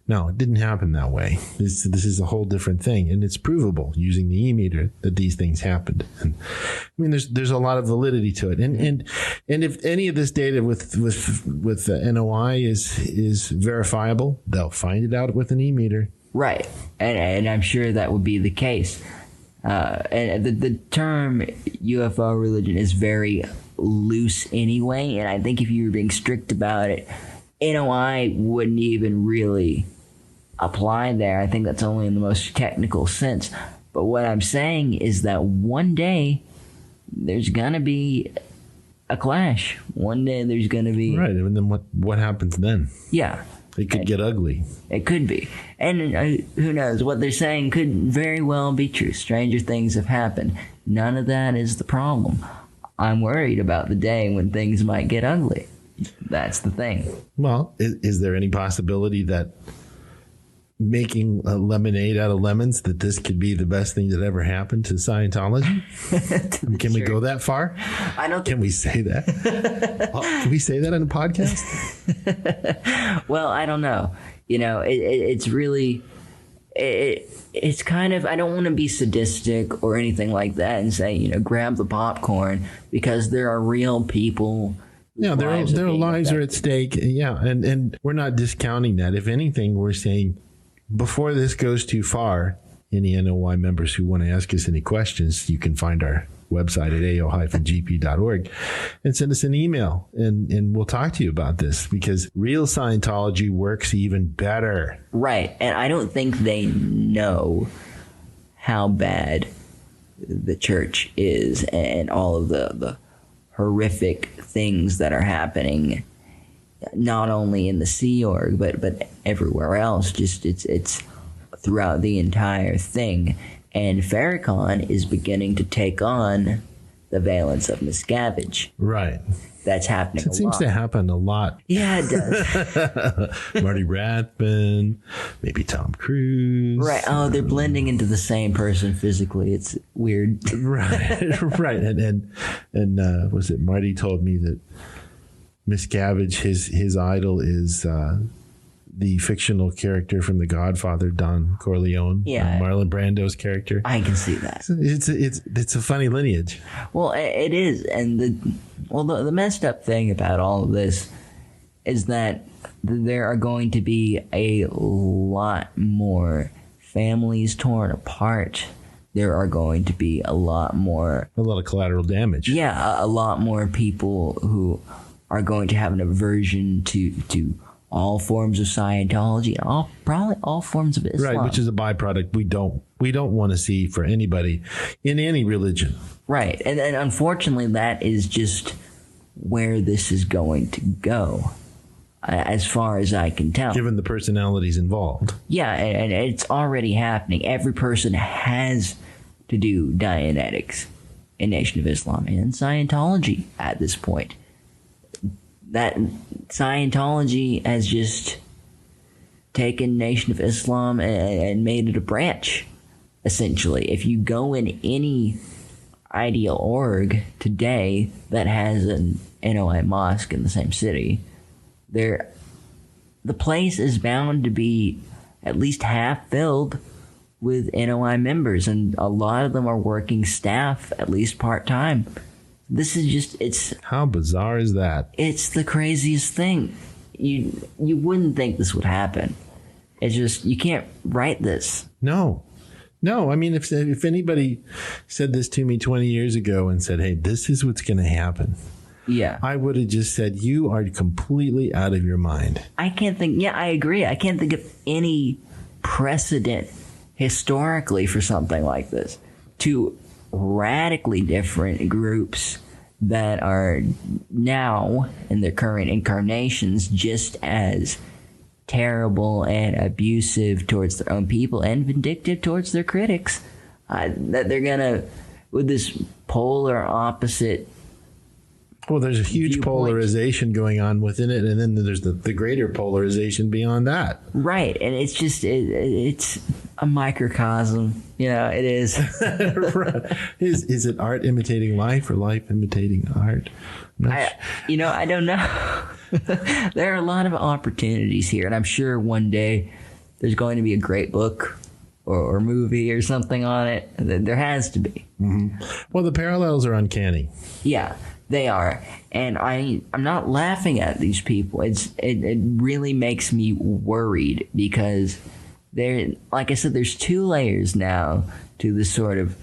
No, it didn't happen that way. This is a whole different thing, and it's provable using the e-meter that these things happened. And I mean, there's a lot of validity to it, and if any of this data with the NOI is verifiable, they'll find it out with an e-meter. Right, and I'm sure that would be the case. And the term UFO religion is very loose anyway, and I think if you were being strict about it, NOI wouldn't even really apply there. I think that's only in the most technical sense. But what I'm saying is that one day there's going to be a clash. One day there's going to be... Right, and then what happens then? Yeah. It could get ugly. It could be. And who knows? What they're saying could very well be true. Stranger things have happened. None of that is the problem. I'm worried about the day when things might get ugly. That's the thing. Well, is there any possibility that making a lemonade out of lemons, that this could be the best thing that ever happened to Scientology? Can we go that far? I don't. Can we say that? Can we say that on a podcast? Well, I don't know. You know, it's really, it's kind of, I don't want to be sadistic or anything like that and say, you know, grab the popcorn, because there are real people. Yeah, their lives are at stake. Yeah, and we're not discounting that. If anything, we're saying, before this goes too far, any NOI members who want to ask us any questions, you can find our website at ao-gp.org and send us an email, and we'll talk to you about this, because real Scientology works even better. Right, and I don't think they know how bad the church is and all of the horrific things that are happening, not only in the Sea Org but everywhere else. Just it's throughout the entire thing. And Farrakhan is beginning to take on the valence of Miscavige. Right. That's happening. It seems to happen a lot. Yeah, it does. Marty Rathbun, maybe Tom Cruise. Right. Oh, they're blending into the same person physically. It's weird. Right. Right. And was it Marty told me that Miscavige, his idol is the fictional character from The Godfather, Don Corleone. Yeah. Marlon Brando's character. I can see that. It's a funny lineage. Well, it is. And the messed up thing about all of this is that there are going to be a lot more families torn apart. There are going to be a lot of collateral damage. Yeah, a lot more people who are going to have an aversion to all forms of Scientology, probably all forms of Islam. Right, which is a byproduct we don't want to see for anybody in any religion. Right, and unfortunately, that is just where this is going to go. as far as I can tell. Given the personalities involved. Yeah, and it's already happening. Every person has to do Dianetics in Nation of Islam and Scientology at this point. That Scientology has just taken Nation of Islam and made it a branch, essentially. If you go in any ideal org today that has an NOI mosque in the same city, the place is bound to be at least half filled with NOI members, and a lot of them are working staff, at least part-time. This is just, it's... How bizarre is that? It's the craziest thing. You wouldn't think this would happen. It's just, you can't write this. No. I mean, if anybody said this to me 20 years ago and said, hey, this is what's going to happen, yeah, I would have just said, you are completely out of your mind. I can't think, yeah, I agree. I can't think of any precedent historically for something like this. Two radically different groups that are now, in their current incarnations, just as terrible and abusive towards their own people and vindictive towards their critics. That they're gonna, with this polar opposite. Well, there's a huge polarization going on within it, and then there's the greater polarization beyond that. Right, and it's just it's a microcosm. It is. Is it art imitating life or life imitating art? I don't know. There are a lot of opportunities here, and I'm sure one day there's going to be a great book or movie or something on it. There has to be. Mm-hmm. Well, the parallels are uncanny. Yeah, they are, and I'm not laughing at these people. It really makes me worried because like I said, there's two layers now to this sort of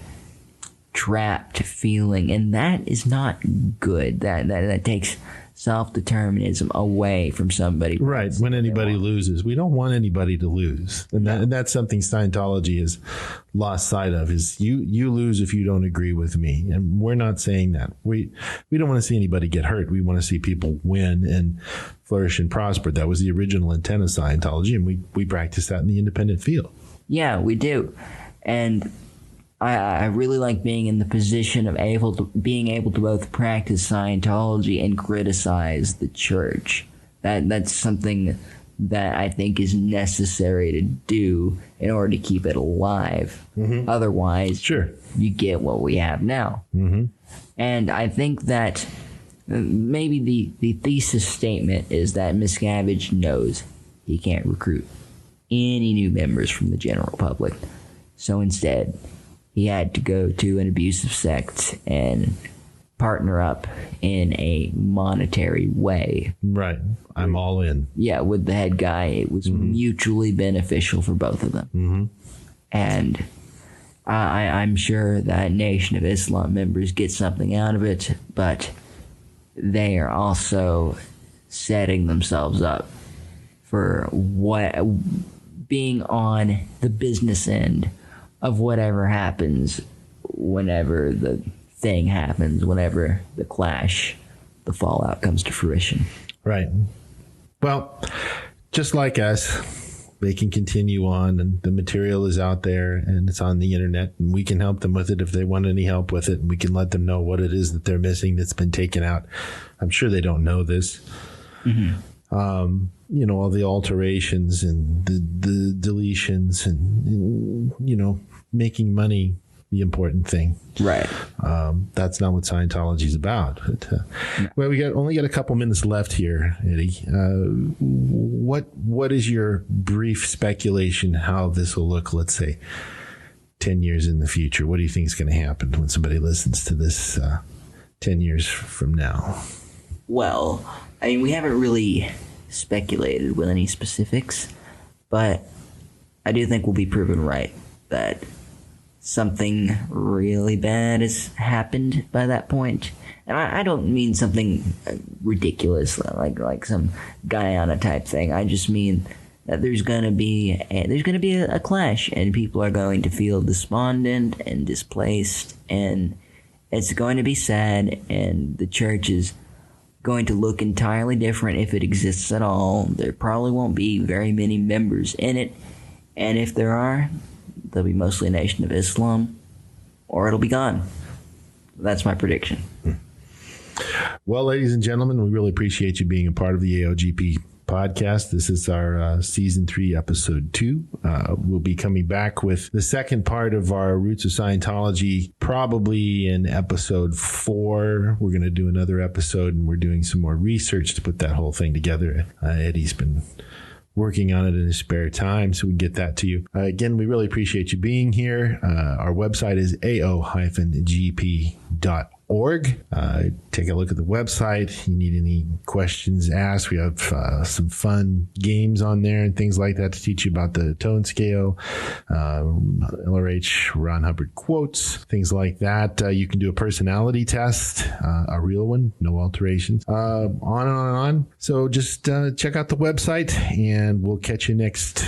trapped feeling, and that is not good. That takes self-determinism away from somebody. Right. When anybody loses, we don't want anybody to lose. And that's something Scientology has lost sight of, is you lose if you don't agree with me. And we're not saying that. We don't want to see anybody get hurt. We want to see people win and flourish and prosper. That was the original intent of Scientology, and we practice that in the independent field. Yeah, we do. And I really like being in the position of being able to both practice Scientology and criticize the church. That's something that I think is necessary to do in order to keep it alive. Mm-hmm. Otherwise, sure, you get what we have now. Mm-hmm. And I think that maybe the thesis statement is that Miscavige knows he can't recruit any new members from the general public. So instead, he had to go to an abusive sect and partner up in a monetary way. Right. I'm all in. Yeah, with the head guy. It was mutually beneficial for both of them. Mm-hmm. And I'm sure that Nation of Islam members get something out of it, but they are also setting themselves up for being on the business end of whatever happens, whenever the thing happens, whenever the clash, the fallout comes to fruition. Right. Well, just like us, they can continue on, and the material is out there and it's on the internet, and we can help them with it if they want any help with it, and we can let them know what it is that they're missing that's been taken out. I'm sure they don't know this. Mm-hmm. All the alterations and the deletions and making money the important thing. Right. That's not what Scientology is about. But, well, we only got a couple minutes left here, Eddie. What is your brief speculation how this will look, let's say, 10 years in the future? What do you think is going to happen when somebody listens to this 10 years from now? Well, I mean, we haven't really speculated with any specifics, but I do think we'll be proven right that something really bad has happened by that point. And I don't mean something ridiculous like some Guyana type thing. I just mean that there's going to be a clash, and people are going to feel despondent and displaced, and it's going to be sad, and the church is going to look entirely different if it exists at all. There probably won't be very many members in it, and if there are, they'll be mostly a Nation of Islam, or it'll be gone. That's my prediction. Well, ladies and gentlemen, we really appreciate you being a part of the AOGP podcast. This is our season 3, episode 2. We'll be coming back with the second part of our Roots of Scientology, probably in episode 4. We're going to do another episode, and we're doing some more research to put that whole thing together. Eddie's been working on it in his spare time, so we can get that to you. Again, we really appreciate you being here. Our website is ao-gp.org. Take a look at the website. If you need any questions asked, we have some fun games on there and things like that to teach you about the tone scale, LRH, Ron Hubbard quotes, things like that. You can do a personality test, a real one, no alterations, on and on and on. So just check out the website, and we'll catch you next